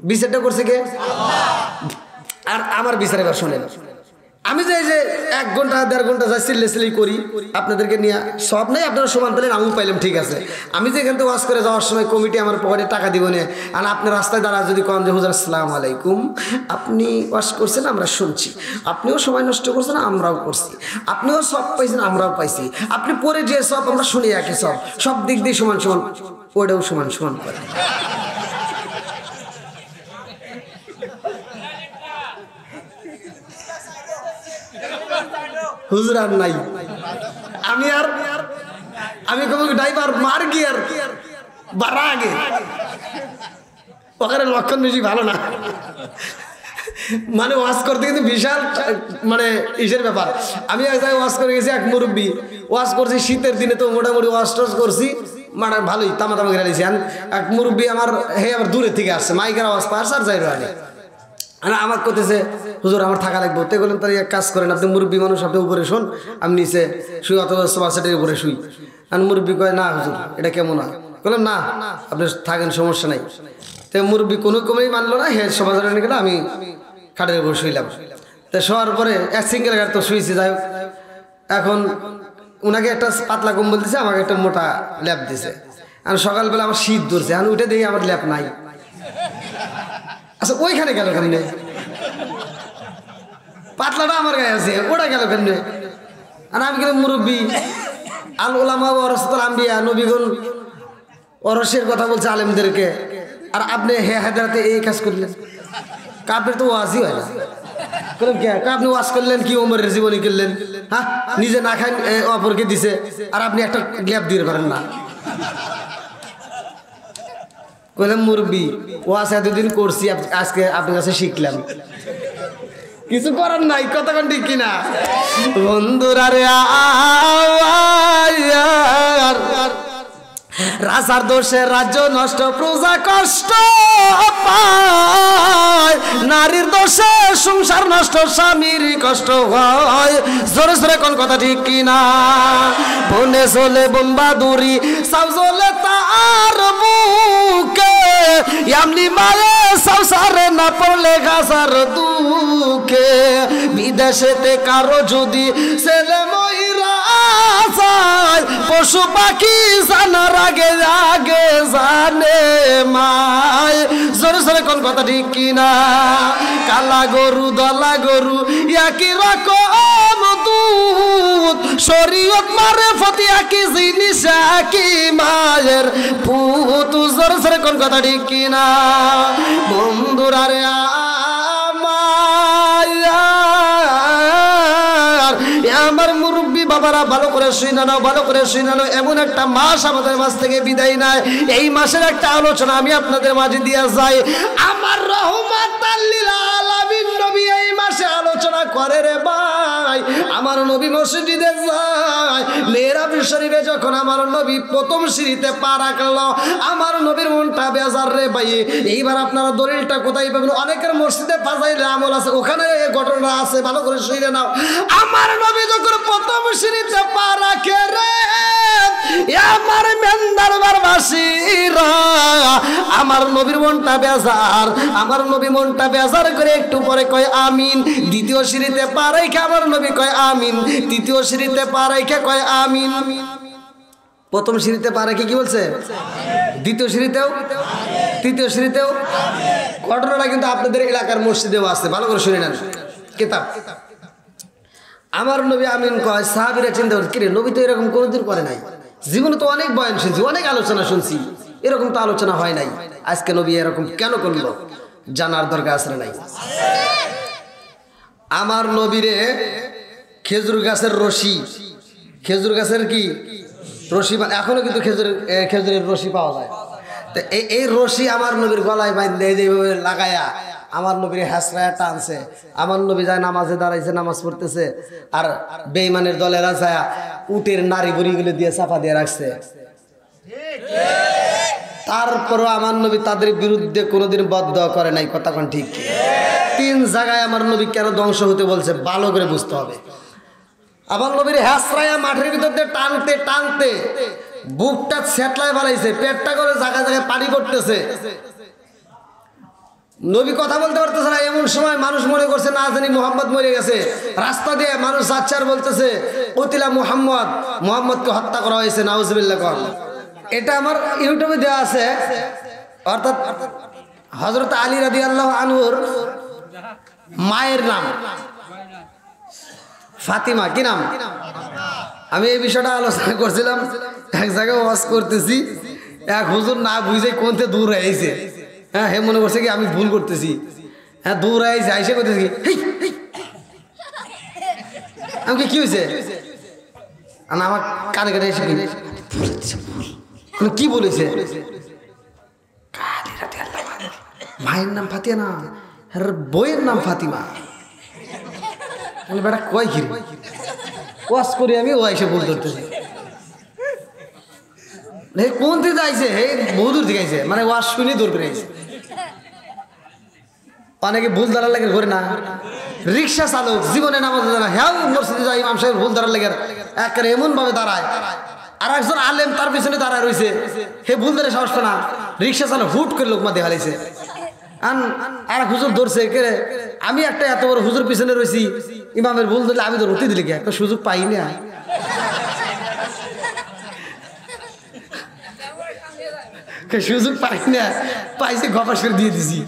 বিচারটা করছে কে? আর আমার বিচার এবার শোনেন। আমি যে 1 ঘন্টা 1.5 ঘন্টা যাই সিলেসিলি করি আপনাদেরকে নিয়ে সব নাই, আপনারা সমান পেলেন আমিও পাইলাম, ঠিক আছে। আমি যে এখান থেকে ওয়াজ করে যাওয়ার সময় কমিটি আমার পকেটে টাকা দিব না, আর আপনি রাস্তায় দাঁড়া যদি কন যে হুজুর আসসালামু আলাইকুম, আপনি ওয়াজ করছেন আমরা শুনছি, আপনিও সময় নষ্ট করছেন আমরাও করছি, আপনিও সব পাইছেন আমরাও পাইছি, আপনি পরে যে সব আমরা শুনি একই সব দিক দিয়ে সমান সমান, ওটাও সমান সমান করে। হুজুর আর নাই, আমি কব ড্রাইভার মার গিয়ার বাড়া আগে, ওখানে লক্ষণ বেশি ভালো না, মানে ওয়াজ করতে কিন্তু বিশাল মানে ইসের ব্যাপার। আমি এক জায়গায় ওয়াজ করে গেছি, এক মুরব্বী ওয়াজ করছি শীতের দিনে, তো মোটামুটি ওয়াজ টাজ করছি মানে ভালোই তামা করে দিয়েছি। এক মুরব্বী আমার আবার দূরে থেকে আসছে, মাইকের আওয়াজ পাস আর যাই আগে আমার করতেছে হুজুর আমার থাকা লাগবে, তো বললাম তাহলে এক কাজ করেন, আপনি মুরব্বী মানুষ, আপনি উপরে শোন, আমি নিচে শুই অথবা সোফা সেটের উপরে শুই। আর মুরব্বী কয় না হুজুর এটা কেমন হয়, বললাম না আপনি থাকেন সমস্যা নাই। তো মুরব্বী কোনো কমেই মানলো না, হে সোফা সেটে নিয়ে গেলে আমি খাটের উপর শুইলাম। তো শোয়ার পরে এক সিঙ্গেল গাড়ি তো শুয়েছি, যাই হোক এখন ওনাকে একটা পাতলা কম্বল দিছে, আমাকে একটা মোটা ল্যাপ দিছে। আর সকালবেলা আমার শীত ধরছে, আমি উঠে দেখি আমার ল্যাপ নাই। আচ্ছা ওইখানে গেল কেমনে, পাতলাটা আমার গায়ে আছে, ওটা গেল কেমনে? আর আমি গেলাম মুরব্বী আল ওলামা ওয়ারাসাতুল আম্বিয়া, নবীগণ ওরসের কথা বলছে আলেমদেরকে, আর আপনি হায়দ্রাবাদে এই কাজ করলেন, আপনার তো ওয়াজই হয় না। আপনি ওয়াজ করলেন কি ওমরের জীবনী করলেন, হ্যাঁ নিজে না খান অপরকে দিছে, আর আপনি একটা গ্যাপ দিয়ে পারেন না। কইলাম মুরব্বী ওয়াজ এতদিন করছি, আজকে আপনার কাছে শিখলাম, কিছু করার নাই, কতক্ষণ ঠিক কিনা বন্ধুরা রে। রাজার দোষে রাজ্য নষ্ট, প্রজা কষ্ট পায়, নারীর দোষে সংসার নষ্ট, স্বামীর কষ্ট হয়। জোরে জোরে কোন কথা ঠিক কিনা? বনে চলে বন বাদুরি, সাউ চলে তার বুকে, এমনি মায়ে সংসারে না পড়লে গাছার দুঃখে। বিদেশেতে কারো যদি ছেলে মহিলা যায়, পশু পাখি জানার আগে আগে জানে মায়। জোরে জোরে কোন কথা ঠিক কিনা? কালা গরু দলা গরু একই রকম দুধ, শরীয়ত মারে ফতি একই জিনিস একই মায়ের পুত। জোরে জোরে কোন কথা ঠিক কিনা? বন্ধুরা রে আমার মুরব্বী বাবারা ভালো করে শুনে নাও, ভালো করে শুনে নাও। এমন একটা মাস আমাদের মাঝ থেকে বিদায় নেয়, এই মাসের একটা আলোচনা আমি আপনাদের মাঝে দিয়ে যাই। আমার রহমাতাল লিল আলামিন নবী এই মাসে আলোচনা করে রে ভাই। আমার নবী মসজিদে যায়, মেহরাব শরীফে যখন আমার নবী প্রথম সিঁড়িতে পা রাখলো, আমার নবীর মনটা বেজার রে ভাই। এইবার আপনারা দলিলটা কোথায় পাবেন? অনেকের মসজিদে ফাজাইলে আমল আছে, ওখানে এই ঘটনা আছে, ভালো করে শুনে নাও। আমার নবী যখন প্রথম সিঁড়িতে পা রাখে রে, আমার মেন্দারবাসীরা, আমার নবীর মনটা বেজার, আমার নবী মনটা বেজার করে একটু পরে কয় আমিন। দ্বিতীয় সিঁড়িতে পা রাখে আমার নবী কয় আমিন, তৃতীয় সিঁড়িতে পা রাখে কয় আমিন। প্রথম সিঁড়িতে পা রেখে কি বলছে? দ্বিতীয় সিঁড়িতেও, তৃতীয় সিঁড়িতেও। ঘটনাটা কিন্তু আপনাদের এলাকার মসজিদেও আছে, ভালো করে শুনে নেন কিতাব। আমার নবী আমিন কয়, সাহাবীরা চিন্তা করে কিরে নবী তো এরকম কোনোদিন করে নাই, জীবনে তো অনেক বয়ান শুনছি, অনেক আলোচনা শুনছি, এরকম তো আলোচনা হয় নাই, আজকে নবী এরকম কেন করলো? জানার দরকার আছে নাই? আমার নবীরে খেজুর গাছের রশি, খেজুর গাছের কি রশি, এখনো কিন্তু খেজুরের রশি পাওয়া যায়। তো এই রশি আমার নবীর গলায় বাঁধে যেভাবে লাগায়া আমার নবীর হাসরায়া টানছে। আমার নবী যায় নামাজে দাঁড়াইছে, নামাজ পড়তেছে, আর বেঈমানের দলেরা যায় উটের নারী বুড়িগুলো দিয়ে চাপা দিয়ে রাখছে। তারপরও আমার নবী তাদের বিরুদ্ধে কোনোদিন বদদোয়া করে নাই। কথা কোন ঠিক? 3 জায়গায় আমার নবী কেন ধ্বংস হতে বলছে ভালো করে বুঝতে হবে। আমার নবীর হাসরায়া মাঠের ভিতর দিয়ে টানতে টানতে বুকটা ছেটলায় বানাইছে, পেটটা করে জায়গায় জায়গায় পানি পড়তেছে। নবী কথা বলতে পারতেছে না, এমন সময় মানুষ মনে করছে না জানি মোহাম্মদ মরে গেছে। রাস্তা দিয়ে মানুষ যাচ্ছে আর বলতেছে কতিলা মুহাম্মদ, মুহাম্মদকে হত্যা করা হয়েছে, নাউজুবিল্লাহ। কর এটা আমার ইউটিউবে দেওয়া আছে। অর্থাৎ হযরত আলী রাদিয়াল্লাহু আনহুর মায়ের নাম ফাতিমা। কি নাম? আমি এই বিষয়টা আলোচনা করছিলাম, এক জায়গায় ওয়াজ করতেছি, এক হুজুর না বুঝে কোনতে দূর হয়েছে। হ্যাঁ, হে মনে করছে কি আমি ভুল করতেছি। হ্যাঁ, দূর হয়েছে, আইসে করতেছি আমাকে কি হয়েছে, আমার কানে কানে এসে কি বলেছে? মায়ের নাম ফাতিয়া না, বইয়ের নাম ফাতিমা। বেটা কয় কি ওয়াজ করি আমি, ও এসে ভুল ধরতেছে। কোন থেকে আইছে? হে বহু দূর থেকে আইছে, মানে ওয়াজ শুনে দূর করে আইছে। অনেকে ভুল ধরার লাগে ঘরে না, রিক্সা চালক জীবনে নামাজ না, হ্যাঁ মসজিদে যাই ইমাম সাহেব ভুল ধরার লাগে একেবারে এমন ভাবে দাঁড়ায়, আর একজন আলেম তার পিছনে দাঁড়ায় রয়েছে, হে ভুল ধরে সাহস না, রিক্সা চালক হুট করে লোকমা দেখা লাইছে। আর হুজুর ধরছে কে, আমি একটা এত বড় হুজুর পিছনে রয়েছি, ইমামের ভুল ধরলে আমি ধরতে দিলে কি একটা সুযোগ পাই না। সুযোগ পাই না, পাইছে গপাস করে দিয়ে দিছি।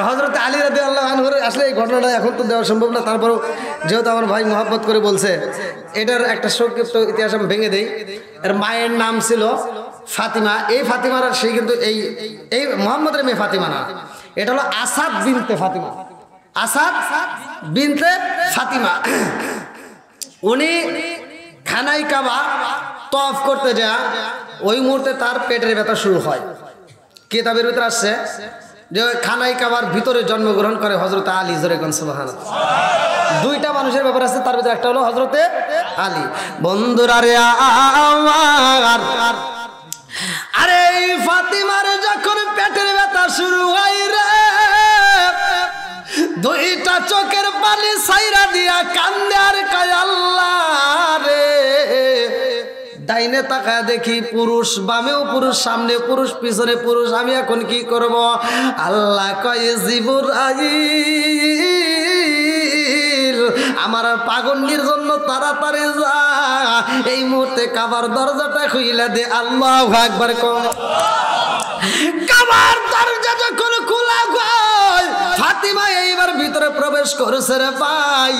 হযরত আলী রাদিয়াল্লাহু আনহুর আসলে এই ঘটনাটা এখন তো দেওয়া সম্ভব না, তারপরেও যেহেতু আমার ভাই মহব্বত করে বলছে, এটার একটা সংক্ষিপ্ত ইতিহাস আমি ভেঙে দেই। এর মায়ের নাম ছিল ফাতিমা। এই ফাতিমার সেই কিন্তু এই মুহাম্মদের মেয়ে ফাতিমা না, এটা হলো আসাদ বিনতে ফাতিমা। আসাদ বিনতে ফাতিমা। উনি খানাই কাবা তওয়াফ করতে যা ওই মুহূর্তে তার পেটের ব্যথা শুরু হয়। কিতাবের ভিতরে আসছে যে খানাই কাবার ভিতরে জন্মগ্রহণ করে হযরত আলী। জোরে কোন সুবহানাল্লাহ। দুইটা মানুষের ব্যাপার আছে, তার ভিতরে একটা হলো হযরতে আলী। বন্ধুরা রে আমার, আরে এই ফাতিমার যখন পেটের ব্যথা শুরু হয় রে, দুইটা চোখের পানি ছাইরা দিয়া কান্দে আর কয় আল্লাহ রে। ডাইনে তাকায় দেখি পুরুষ, বামেও পুরুষ, সামনে পুরুষ, পিছনে পুরুষ, আমি এখন কি করব? আল্লাহ কয় জিবরাইল আমার পাগন্ডির জন্য তাড়াতাড়ি যা, এই মুহূর্তে কাবার দরজাটা খুইলা দে। আল্লাহু আকবার। কাবার দরজা যখন খোলা হয়, ফাতিমা এইবার ভিতরে প্রবেশ করেছে রে ভাই।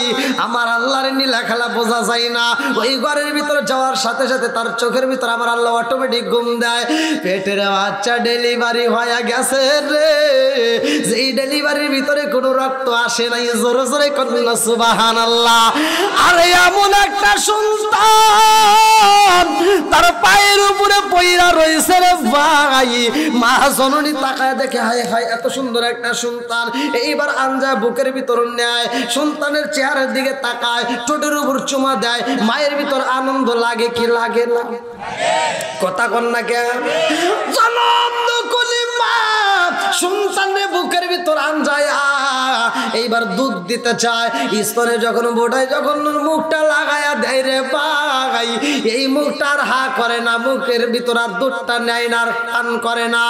আমার আল্লাহর নীলা খেলা বোঝা যায় না। ওই ঘরের ভিতরে যাওয়ার সাথে সাথে তার চোখের ভিতরে আমার আল্লাহ অটোমেটিক ঘুম দেয়। পেটের বাচ্চা ডেলিভারি হয়ে গেছে রে, যেই ডেলিভারির ভিতরে কোনো রক্ত আসে নাই। জোরে জোরে কন্যা সুবহানাল্লাহ। আরে এমন একটা সন্তান তার পায়ের উপরে পইরা রয়েছে রে ভাই। মা জননী তাকায় দেখে হায় হায় এত সুন্দর একটা সন্তান। এইবার আঞ্জা বুকের ভিতর নেয়, সন্তানের চেহারার দিকে তাকায়, ঠোঁটের উপর চুমা দেয়। মায়ের ভিতর আনন্দ লাগে কি লাগে না? কথা কন না কে? জনম দুকুলি মা সন্তানের বুকের ভিতর আঞ্জায় এইবার দুধ দিতে চায়। স্তনে যখন বোটায়, যখন মুখটা লাগায়া দেয় রে ভাই, এই মুখটা আর হা করে না, মুখের ভিতর আর দুধটা নেয় না, আর টান করে না।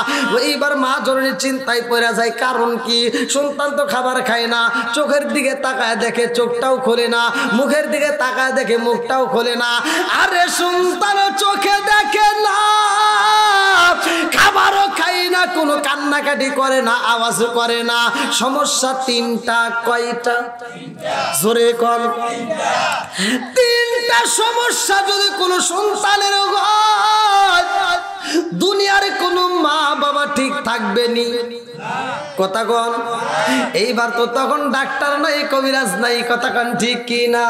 এইবার মা জননীর চিন্তায় পড়ে যায়, কারণ কি? সন্তান তো খাবার খায় না। চোখের দিকে তাকায় দেখে চোখটাও খোলে না, মুখের দিকে তাকায় দেখে মুখটাও খোলে না। আরে সন্তান চোখে দেখে না, খাবারও খায় না, কোনো কান্নাকাটি করে না, আওয়াজও করে না। সমস্যা তিনটা। কয়টা? জোরে কর। তিনটা সমস্যা যদি কোনো সন্তানের হয়, দুনিয়ার কোনো মা বাবা ঠিক থাকবে নি। কথা কন। এইবার তো তখন ডাক্তার নাই, কবিরাজ নাই, কথা কন ঠিক কি না?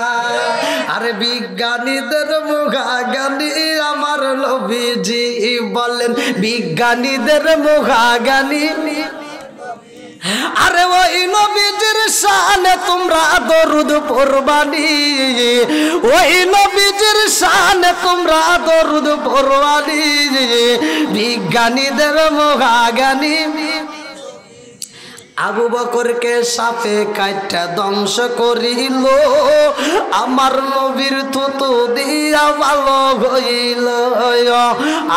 আরে বিজ্ঞানীদের মুখাজ্ঞানী আমার নবীজি বলেন, বিজ্ঞানীদের মুখাজ্ঞানী। আরে ওই নবীজির শানে তোমরা দরুদ পড়বানি, ওই নবীজির শানে তোমরা দরুদ পড়বানি। বিজ্ঞানীদের মুখাজ্ঞানী আবু বকরকে সাপে কাইটা ধ্বংস করিল, আমার নবীর থুতু দিয়া ভালো হইল।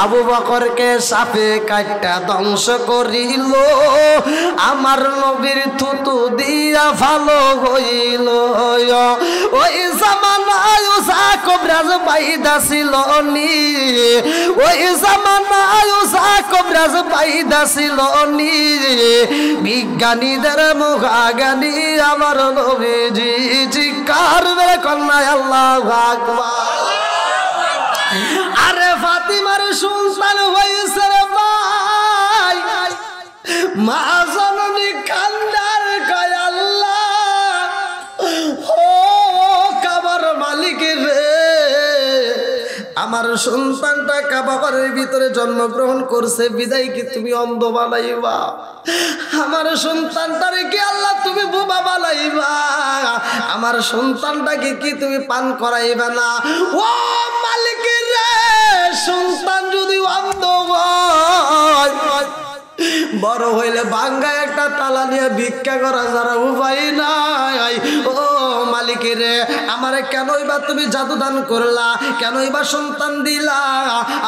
আবু বকরকে সাপে কাইটা ধ্বংস করিল, আমার নবীর থুতু দিয়া ভালো হইল। ওই জামানায় ওসা কবরাজ বাইদা ছিল নি, ওই জামানায় ওসা কবরাজ বাইদা ছিল নি, বিজ্ঞানীদের মুখাগানি আমার নবীজি চিৎকার মেরে কন্যায় আল্লাহু আকবার। আরে ফাতিমার সন্তান হয়েছে রে ভাই, মা জননী কান্দার কয় আল্লাহ ও কাবার মালিক রে, আমার সন্তানটা কাবা ঘরের ভিতরে জন্মগ্রহণ করছে বিদায় কি তুমি অন্ধ বানাইবা? আমার সন্তানটারে কি আল্লাহ তুমি বোবা বানাইবা? আমার সন্তানটাকে কি তুমি পান করাইবা না? ও মালিক রে, সন্তান যদি অন্ধ হয়, বড় হইলে ভাঙ্গা একটা তালা নিয়ে ভিক্ষা করা যারা উপায় নাই। ও মালিক রে, আমারে কেনই বা তুমি জাদু দান করলা, কেনই বা সন্তান দিলা,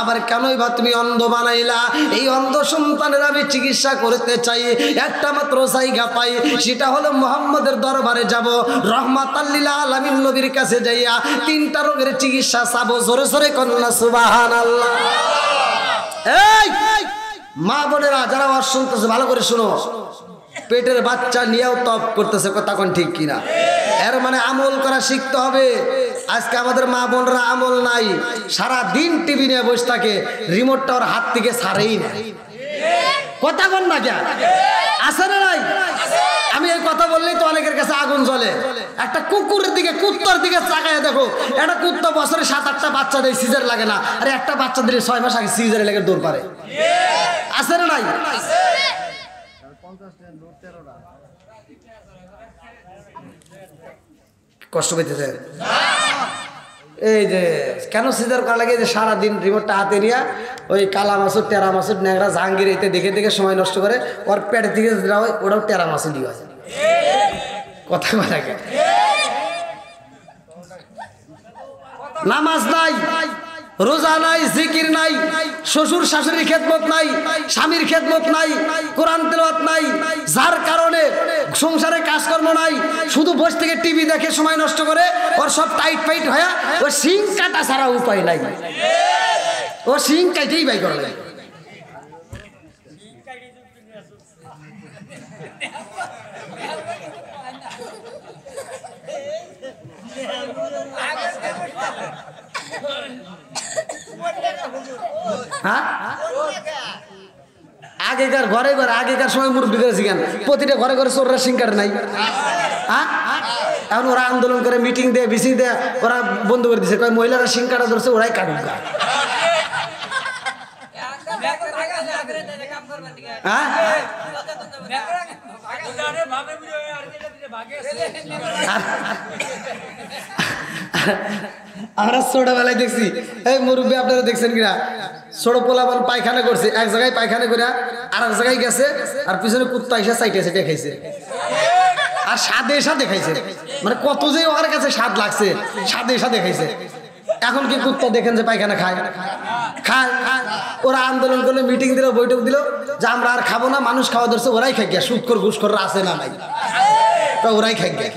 আবার কেনই বা তুমি অন্ধ বানাইলা? এই অন্ধ সন্তানের আমি চিকিৎসা করতে চাই, একটা মাত্র জায়গা পাই, সেটা হলো মুহাম্মদের দরবারে যাব, রহমাতাল লিল আলামিন নবীর কাছে যাইয়া তিনটা রোগের চিকিৎসা চাবো। জোরে জোরে কন্যা সুবহানাল্লাহ। এই মা বোনেরা যারা ওয়াজ শুনতেছে ভালো করে শুনো, পেটের বাচ্চা নিয়েও তপ করতেছে, কথা কোন ঠিক কিনা? এর মানে আমল করা শিখতে হবে। আজকে আমাদের মা বোনরা আমল নাই, সারা দিন টিভি নিয়ে বসে থাকে, রিমোটটা ওর হাত থেকে ছাড়েই না, কথা কোন না কেন? আছে না নাই? আমি এই কথা বললেই তো অনেকের কাছে আগুন জ্বলে। একটা কুকুরের দিকে, কুত্তার দিকে তাকায় দেখো, একটা কুত্তা বছরে 7-8টা বাচ্চা দেয়, সিজার লাগে না, আরে একটা বাচ্চা দিলে 6 মাস আগে সিজারে লেগে দৌড় পারে। আছে না নাই? কষ্ট পেতেছে এই যে কেন সিজার করা লাগে? যে সারাদিন রিমোটটা হাতে নিয়ে ওই কালা মাসুদ, টেরা মাসুদ, ন্যাংরা জাহাঙ্গীর এতে দেখে দেখে সময় নষ্ট করে, ওর পেটের দিকে যেটা হয় ওটাও টেরা মাসুদই হয়। কথা বলা গে, নামাজ নাই, রোজা নাই, জিকির নাই, শ্বশুর শাশুড়ির খেদমত নাই, স্বামীর খেদমত নাই, কোরআন তেলাওয়াত নাই, যার কারণে সংসারে কাজকর্ম নাই, শুধু বসে থেকে টিভি দেখে সময় নষ্ট করে, ওর সব টাইট ফাইট হয়ে ও সিং কাটা ছাড়া উপায় নাই, ও সিং কাটেই বাই করা লাগে। হ্যাঁ, আগেকার ঘরে ঘরে, আগেকার সময় মুরব্বী করেছি কেন, প্রতিটা ঘরে ঘরে চোররা সিং কাটে নাই? হ্যাঁ, এখন ওরা আন্দোলন করে, মিটিং দেয়, মিছিল দেয়, ওরা বন্ধ করে দিচ্ছে, কয় মহিলারা সিং কাটা ধরছে, ওরাই কাটুক। হ্যাঁ, আমরা ছোটবেলায় দেখছি, এই মুরব্বী আপনারা দেখছেন কিনা, ছোট পোলাপান পায়খানা করছে, এক জায়গায় পায়খানা করে আর এক জায়গায় গেছে, আর পিছনে কুত্তা এসে চাইটে চাইটে খাইছে, আর স্বাদে সাথে খাইছে, মানে কত যে ওর কাছে স্বাদ লাগছে, স্বাদে সাথে খাইছে। এখন কি কুত্তা দেখেন যে পায়খানা খায়? খায়। ওরা আন্দোলন করলো, মিটিং দিল, বৈঠক দিল, যে আমরা আর খাবো না, মানুষ খাওয়া ধরছে, ওরাই খাই গিয়া, সুৎখোর ঘুষখোর আছে না নাই, তো ওরাই খাই গিয়া।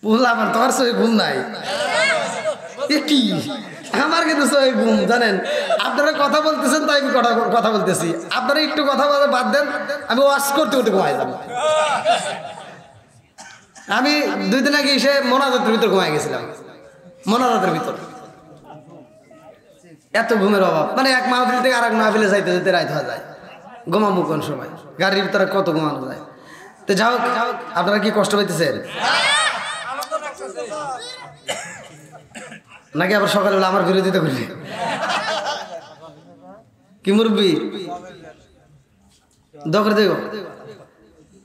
বুঝলাম, তোমার সঙ্গে ঘুম নাই কি? আমার কিন্তু সঙ্গে ঘুম, জানেন? আপনারা কথা বলতেছেন তাই আমি কথা বলতেছি, আপনারা একটু কথা বলা বাদ দেন, আমি ওয়াশ করতে করতে ঘুমাই যাব। আমি 2 দিন আগে এসে মোনাজাতের ভিতর ঘুমাই গেছিলাম, মোনাজাতের ভিতর এত ঘুমের অভাব, মানে এক মাহফিল থেকে আর এক মাহফিলে যাইতে যেতে রাত হয়ে যায়, ঘুমাবো কোন সময়, গাড়ির ভিতরে কত ঘুমানো যায়। তো যাও, আপনারা কি কষ্ট পাইতেছেন নাকি আবার সকালবেলা আমার বিরোধিতা করবে কি মুরব্বী? দখরে দেব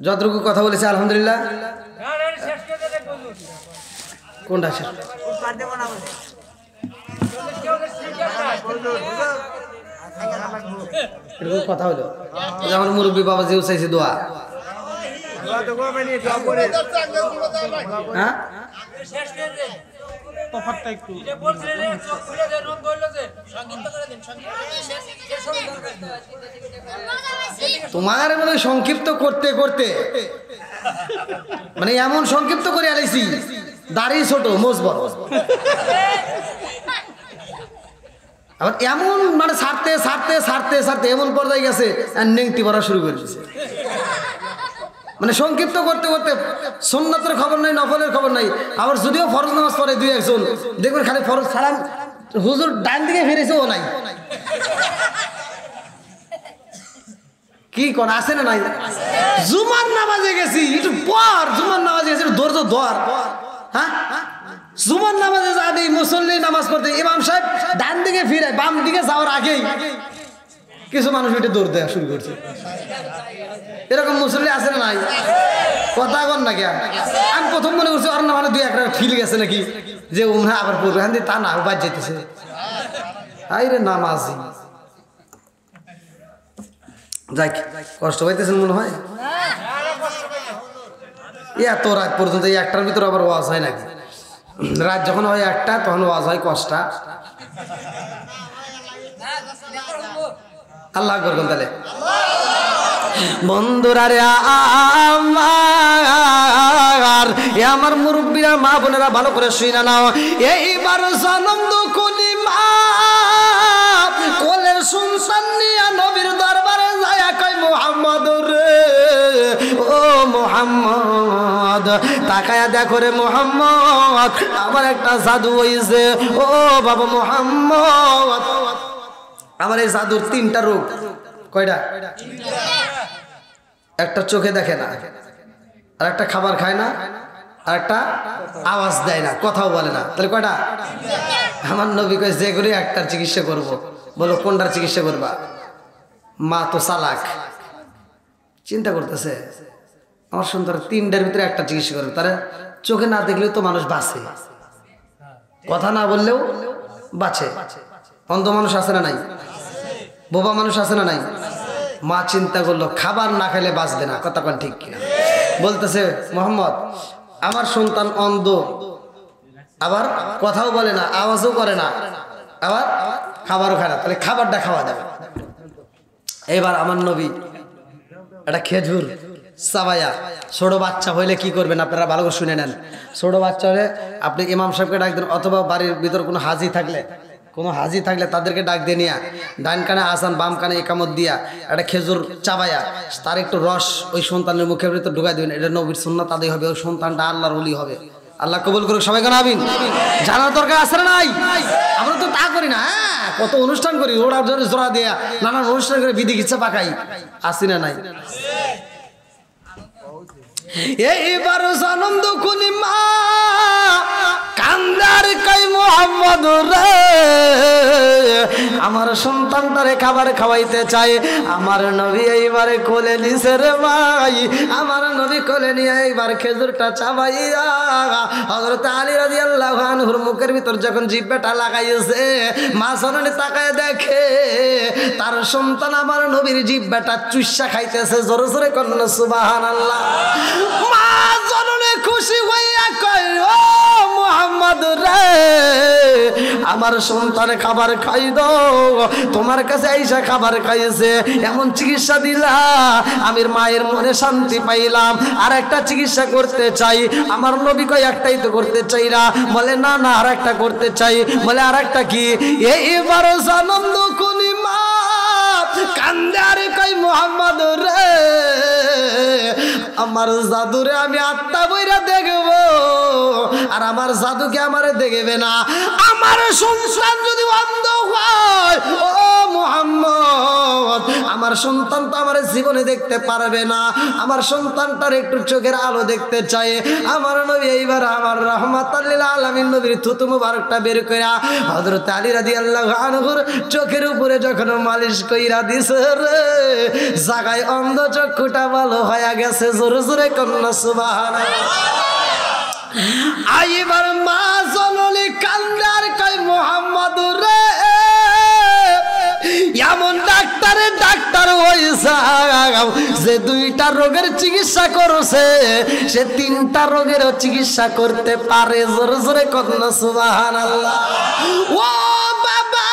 যতটুকু কথা বলেছে আলহামদুলিল্লাহ। কোনটা শেষ? এরকম কথা হলো যেমন মুরব্বী বাবা যে চাইছে দোয়া হ্যাঁ তোমার মানে সংক্ষিপ্ত করতে করতে মানে এমন সংক্ষিপ্ত করে আলাইছি দাড়ি ছোট মোজ বড় আবার এমন মানে ছাড়তে ছাড়তে ছাড়তে ছাড়তে এমন পর্যায়ে গেছে আর নেংটি পড়া শুরু করে দিয়েছে মানে সংক্ষিপ্ত করতে করতে সুন্নাতের খবর নাই নফলের খবর নাই আবার যদিও ফরজ নামাজ পড়ে দুই একজন দেখবেন খালি ফরজ সালাম হুজুর ডান দিকে ফিরেছে ও নাই কি কোন আছে না নাই জুমার নামাজে গেছি একটু পর জুমার নামাজে গেছি ধৈর্য ধর হ্যাঁ জুমার নামাজে যা দিই মুসল্লি নামাজ পড়তে ইমাম সাহেব ডান দিকে ফিরে বাম দিকে যাওয়ার আগেই কিছু মানুষ একটু দৌড় দেওয়া শুরু করছে এরকম মুসল্লি আছে না নাই কথা বল না কে আমি প্রথম মনে করছি আর না মানে দুই একটা ফিল গেছে নাকি যে উমরা আবার পড়বে হ্যাঁ তা না বাদ যেতেছে আই রে নামাজ যাই কষ্ট পাইতেছেন মনে হয় এত রাত পর্যন্ত এই একটার ভিতরে আবার ওয়াজ হয় নাকি রাত যখন হয় একটা তখন ওয়াজ হয় কষ্টা আল্লাহ করবেন তাহলে বন্ধুরা রে আমার মুরব্বীরা মা বোনেরা ভালো করে শুনে নাও এইবার জনম দুকুনি মা কোলের সন্তান নিয়ে নবীর দরবারে যায় কই মুহাম্মদ রে ও মুহাম্মদ তাকায়া দেখো রে মুহাম্মদ আমার একটা জাদু হইছে ও বাবা মুহাম্মদ আমার এই জাদুর তিনটা রোগ কয়টা একটা চোখে দেখে না আর একটা খাবার খায় না আর একটা আওয়াজ দেয় না কথাও বলে না তাহলে কয়টা আমার নবী কয় যেগুলি একটার চিকিৎসা করব বলো কোনটার চিকিৎসা করবা মা তো চালাক চিন্তা করতেছে আমার সুন্দর তিনটার ভিতরে একটা চিকিৎসা করবে তারা চোখে না দেখলেও তো মানুষ বাঁচে কথা না বললেও বাঁচে অন্ধ মানুষ আছে না নাই বোবা মানুষ আছে না নাই মা চিন্তা করলো খাবার না খেলে বাঁচবে না কথা কোন ঠিক কিনা বলতেছে মোহাম্মদ আমার সন্তান অন্ধ আবার কথাও বলে না আওয়াজও করে না আবার খাবারও খায় না তাহলে খাবারটা খাওয়া যাবে এবার আমার নবী একটা খেজুর চাবাইয়া ছোট বাচ্চা হইলে কি করবেন আপনারা ভালো করে শুনে নেন ছোট বাচ্চা হলে আপনি ইমাম সাহেবকে ডাক দেন অথবা বাড়ির ভিতর কোনো হাজি থাকলে তাদেরকে ডাক দিয়ে নিয়া ডান কানে আসান বাম কানে একামত দিয়া একটা খেজুর চাবাইয়া তার একটু রস ওই সন্তানের মুখের ভিতর ঢুকাই দেবেন এটা নবীর সুন্নাত আদায় হবে ওই সন্তানটা আল্লাহর ওলি হবে আল্লাহ কবুল করুক সবাই কেন আমিন জানার দরকার আছে না নাই আমরা তো তা করি না হ্যাঁ কত অনুষ্ঠান করি ওরা জোড়া দেয়া নানান অনুষ্ঠান করে বিধি ইচ্ছা পাকাই আসি না নাই এইবার জনম দুকুনি মা কান্দার কই মুহাম্মদ রে আমার সন্তানটারে খাবার খাওয়াইতে চাই আমার নবী এইবারে কোলে নিছে রে ভাই আমার নবী কোলে নিয়ে এইবার খেজুরটা চাবাইয়া হযরত আলী রাদিয়াল্লাহু আনহুর মুখের ভিতর যখন জিহ্বাটা লাগাইছে মা জননী তাকায় দেখে তার সন্তান আমার নবীর জিহ্বাটা চুষা খাইতেছে জোরে জোরে কন্না সুবহানাল্লাহ মা জননী খুশি হইয়া কয় ও মুহাম্মদ রে আমার সন্তান খাবার খাই দাও তোমার কাছে আইসা খাবার খাইছে এমন চিকিৎসা দিলা আমির মায়ের মনে শান্তি পাইলাম আর একটা চিকিৎসা করতে চাই আমার নবী কয় একটাই তো করতে চাই না বলে না না আর একটা করতে চাই বলে আর একটা কি এইবার জনম দুকুনি মা কান্দারে কই মুহাম্মদ রে আমার জাদুরে আমি আত্মা বইরা দেখবো আর আমার জাদুকে আমারে দেখবে না আমার সন্তান যদি অন্ধ হয় ও মুহাম্মদ আমার সন্তান তো আমার জীবনে দেখতে পারবে না আমার সন্তানটার একটু চোখের আলো দেখতে চাই আমার নবী এইবার আমার রাহমাতাল লিল আলামিন নবীর থুতু মুবারকটা বের কইরা হযরত আলী রাদিয়াল্লাহু আনহুর চোখের উপরে যখন মালিশ কইরা দিছে রে জাগায় অন্ধ চক্ষুটা ভালো হয়ে গেছে জোরে জোরে কন্না সুবহানাল্লাহ আইবার মা জননী কান্দার কই মুহাম্মদ রে এমন বানাইছাও যে দুইটা রোগের চিকিৎসা করছে সে তিনটা রোগেরও চিকিৎসা করতে পারে। জোরে জোরে কন্যা সুবহানাল্লাহ। ও বাবা,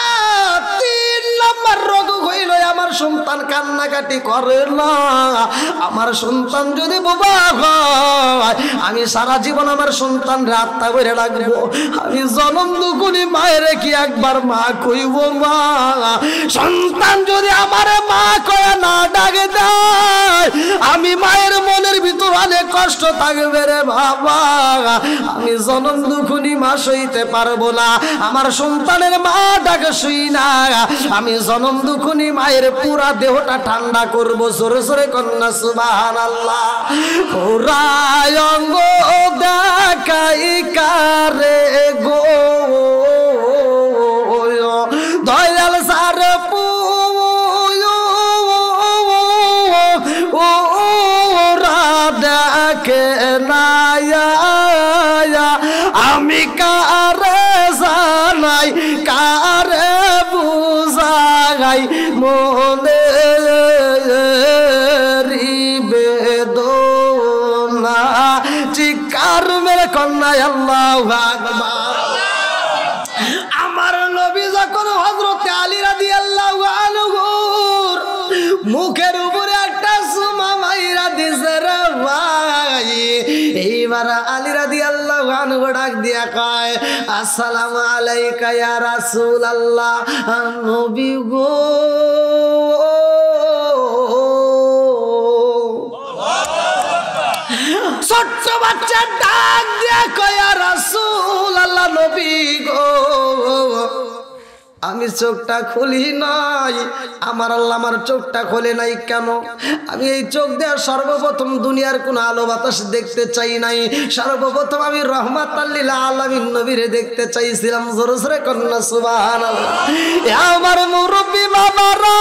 3 নম্বর রোগ হইল আমার সন্তান কান্নাকাটি করে না। আমার সন্তান যদি বোবা হয় আমি সারা জীবন আমার সন্তান রাতটা করে রাখবো। আমি জনম দুকুনি মায়ের কি একবার মা কইব মা। সন্তান যদি আমার মা কয়া না ডাকে দেয় আমি মায়ের মনের ভিতর অনেক কষ্ট থাকবে রে বাবা। আমি জনম দুকুনি মা সইতে পারবো না। আমার সন্তানের মা ডাকে শুই না আমি জনম দুকুনি মায়ের পুরা দেহটা ঠান্ডা করব। জোরে জোরে কন্যা সুবহানাল্লাহ। পুরায় অঙ্গ দেখাই কারে গো দয়াল সার ডাকে না আমি কারে জানাই কারে বুঝাই মনে বেদনা চিৎকার মেরে কন্যায় আল্লাহু আকবার। আমার নবী যখন হযরত আলী রাদিয়াল্লাহু আনহুর মুখের উপরে একটা সুমা মাইরা দিছে রে ভাই, এইবার আলী রাদিয়াল্লাহু আনহু ডাক দিয়া কয় আসসালামু আলাইকা ইয়া রাসূলুল্লাহ। নবী গো ছোট্ট বাচ্চা ডাক দিয়া কয় ইয়া রাসূলুল্লাহ নবী গো আমি চোখটা খুলি নাই। আমার আল্লাহ আমার চোখটা খোলে নাই কেন? আমি এই চোখ দেওয়ার সর্বপ্রথম দুনিয়ার কোন আলো বাতাস দেখতে চাই নাই। সর্বপ্রথম আমি রহমাতাল লিল আলামিন নবীরে দেখতে চাইছিলাম। জোরে জোরে কন্যা সুবহানাল্লাহ। আমার মুরব্বি বাবারা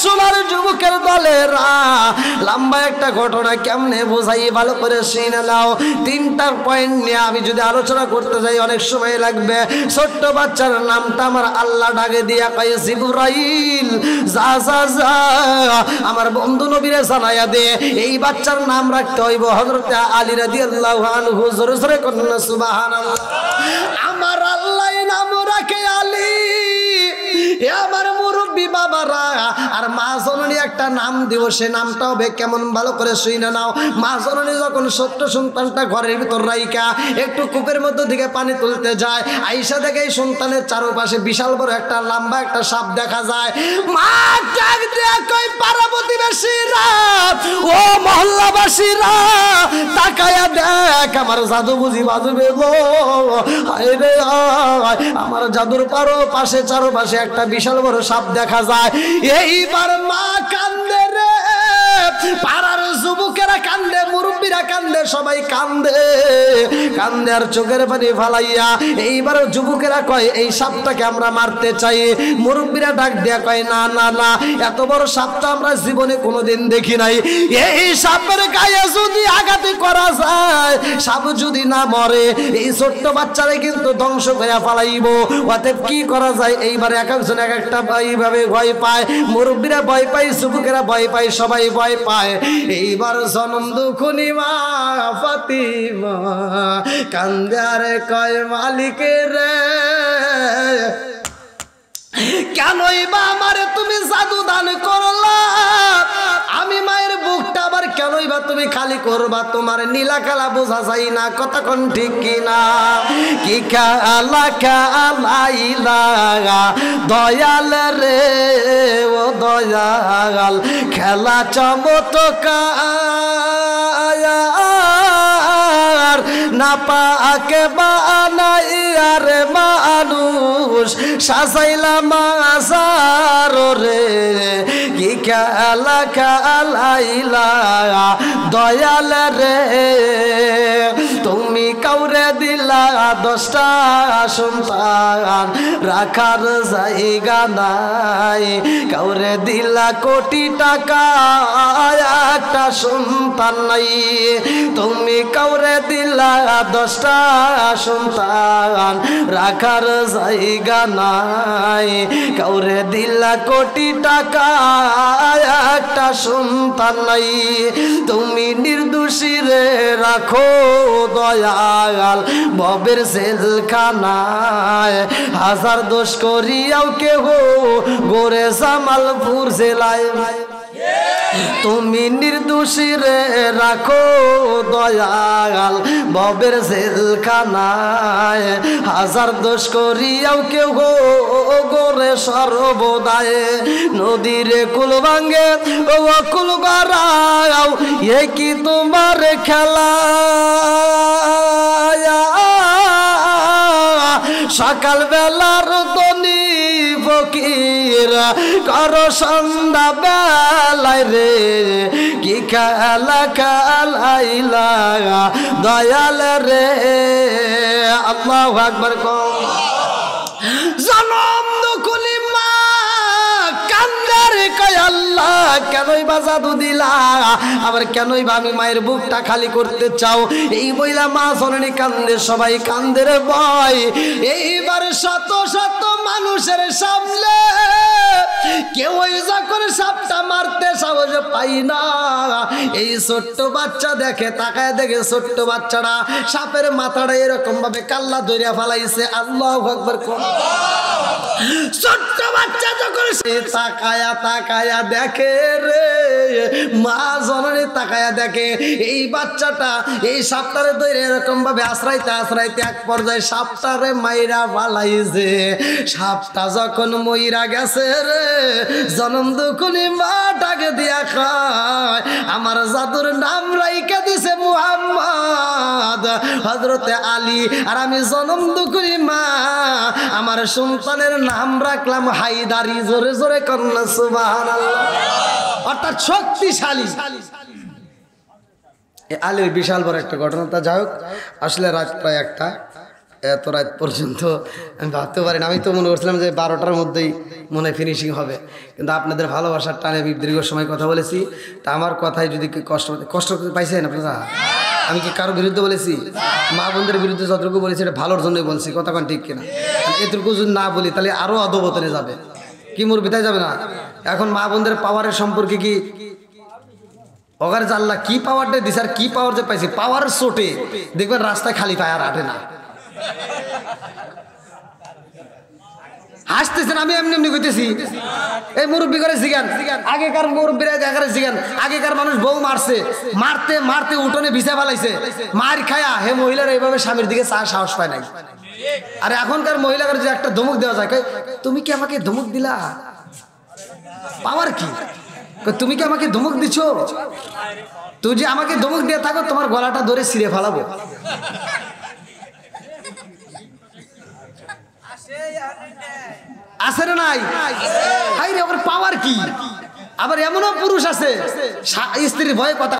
সোনার যুবকের দলেরা লম্বা একটা ঘটনা কেমনে বোঝাই ভালো করে শুনে নাও। 3টা পয়েন্ট নিয়ে আমি যদি আলোচনা করতে যাই অনেক সময় লাগবে। ছোট্ট বাচ্চার নামটা আমার আল্লাহ ডাকে দিয়া কয় জিবরাইল যা যা যা আমার বন্ধু নবীরে জানাইয়া দে এই বাচ্চার নাম রাখতে হইব হযরত আলী রাদিয়াল্লাহু আনহু। জোরে জোরে কন্যা সুবহানাল্লাহ। আমার আল্লাহ নাম রাখে আলী। আমার মুরব্বি বাবারা আর মা জননী একটা নাম দিব, সে নামটা হবে কেমন ভালো করে শুনে নাও। মা জননী যখন ছোট্ট সন্তানটা ঘরের ভিতর রাইকা একটু কূপের মধ্যে থেকে পানি তুলতে যায়, আইসা দেখে এই সন্তানের চারপাশে বিশাল বড় একটা লম্বা একটা সাপ দেখা যায়। মা ডাক দিয়া কই পাড়া প্রতিবেশীরা ও মহল্লাবাসীরা তাকায়া দেখ আমার জাদু বুঝি বাজবে গো। হায় রে আমার জাদুর পাশে চারপাশে একটা বিশাল বড় সাপ দেখা যায়। এইবার মা কান্দে রে, পাড়ার যুবকেরা কান্দে, মুরব্বীরা কান্দে, সবাই কান্দে কান্দে আর চোখের পানি ফালাইয়া। এইবার যুবকেরা কয় এই সাপটাকে আমরা মারতে চাই। মুরব্বীরা ডাক দেয়া কয় না না না, এত বড় সাপটা আমরা জীবনে কোনোদিন দেখি নাই। এই সাপের গায়ে যদি আঘাত করা যায়, সাপ যদি না মরে এই ছোট্ট বাচ্চারে কিন্তু ধ্বংস করে ফালাইব। অতএব কি করা যায়? এইবার এক একজন এক একটা এইভাবে ভয় পায়। মুরব্বীরা ভয় পায়, যুবকেরা ভয় পায়, সবাই ভয় পায়। এইবার জনম দুখুনি মা ফাতিমা কান্দে আর কয় মালিকের রে কেনই বা আমারে তুমি জাদু দান করলা? আমি মায়ের বুকটা আবার কেনই বা তুমি খালি করবা? তোমার নীলা কালা বোঝা যায় না, কথা কোন ঠিক কিনা? কি কালা কালাইলা দয়াল রে ও দয়াল খেলা চমৎকার না পাকে বানাইয়ার মানুষ সাজাইলা মাজার রে। কি খেলা খেলাইলা দয়াল রে তুমি কাউরে দিলা 10টা সন্তান রাখার জায়গা নাই, কাউরে দিলা কোটি টাকা একটা সন্তান নাই। তুমি কাউরে দিলা 10টা সন্তান বাগান রাখার জায়গা নাই, কাউরে দিলা কোটি টাকা একটা সন্তান নাই। তুমি নির্দোষী রে রাখো দয়াল ভবের জেলখানায়, হাজার দোষ করিয়াও কেহ গোরে জামালপুর জেলায়। তুমি নির্দোষী রে রাখো দয়াল ভবের জেলখানায়, হাজার দোষ করিয়াও কেউ গোরে সর্বদায়। নদীরে কুল ভাঙ্গে ও কুল বাড়াও, এ কি তোমার খেলা? সকাল বেলার দনি ফকির কর সন্ধ্যা বেলায় রে, কি খেলা খেলাইলা দয়াল রে। আল্লাহু আকবার কও। জনম দুকুলি মা কান্দার কয় আল্লাহ কেনই বা জাদু দিলা, আবার কেনই বা আমি মায়ের বুকটা খালি করতে চাও? এই বইলা মা জননী কান্দে, সবাই কান্দে রে ভয়। এইবার শত শত মানুষের সামনে কেউ যখন সাপটা মারতে সাহস পাই না, এই ছোট্ট বাচ্চা দেখে তাকায় দেখে ছোট্ট বাচ্চারা সাপের মাথাটা এরকম ভাবে কাল্লা ধরিয়া ফেলাইছে। আল্লাহু আকবার। ছোট্ট বাচ্চা যখন সে তাকায়া তাকায়া দেখে রে, মা জননী তাকায়া দেখে এই বাচ্চাটা এই সাপটারে ধরে এরকম ভাবে আশ্রাইতে আশ্রাইতে এক পর্যায়ে সাপটারে মাইরা ফালাইছে। সাপটা যখন মইরা গেছে রে, জনম দুকুনি মা ডাকে দিয়া কয় আমার জাদুর নাম রাইখা দিছে মুহাম্মদ হযরতে আলী, আর আমি জনম দুকুনি মা আমার সন্তানের নাম রাখলাম হায়দারি। জোরে জোরে কন্যা সুবহানাল্লাহ। অর্থাৎ শক্তিশালী আলীর বিশাল বড় একটা ঘটনা। তা যাই হোক, আসলে রাত প্রায় একটা, এত রাত পর্যন্ত আমি ভাবতে পারি না। আমি তো মনে করছিলাম যে 12টার মধ্যেই মনে ফিনিশিং হবে, কিন্তু আপনাদের ভালোবাসার টানে আমি দীর্ঘ সময় কথা বলেছি। তা আমার কথায় যদি কষ্ট পাইছেন আপনারা? আমি কি কারো বিরুদ্ধে বলেছি? মা বোনদের বিরুদ্ধে যতটুকু বলেছি এটা ভালোর জন্যই বলছি, কথা কোন ঠিক কিনা? এতটুকু যদি না বলি তাহলে আরও অধোপতনে যাবে, কি মোর বিদায় যাবে না। এখন মা বোনদের পাওয়ারের সম্পর্কে কি ওগার জানলা কি পাওয়ারটা দিছে আর কি পাওয়ার যে পাইছি, পাওয়ার চোটে দেখবেন রাস্তায় খালি পায় আর হাঁটে না। হাসতেছেন, আমি এমনি এমনি কইতেছি। এই মুরব্বী করে জিগান, আগেকার মুরব্বীরা দেখারে জিগান, আগেকার মানুষ বউ মারছে, মারতে মারতে উঠোনে ভিসা ফেলাইছে, মার খায়া হে মহিলারা এইভাবে স্বামীর দিকে চা সাহস পায় নাই। আর এখনকার মহিলাদের যে একটা ধমক দেওয়া যায়, তুমি কি আমাকে ধমক দিলা? পাওয়ার কি? তুমি কি আমাকে ধমক দিছ? তুই যে আমাকে ধমক দিয়ে থাকো তোমার গলাটা ধরে ছিঁড়ে ফেলাবো। আছে না নাই? হাই রে, ওর পাওয়ার কি? আবার এমনও পুরুষ আছে স্ত্রীর ভয়ে কথা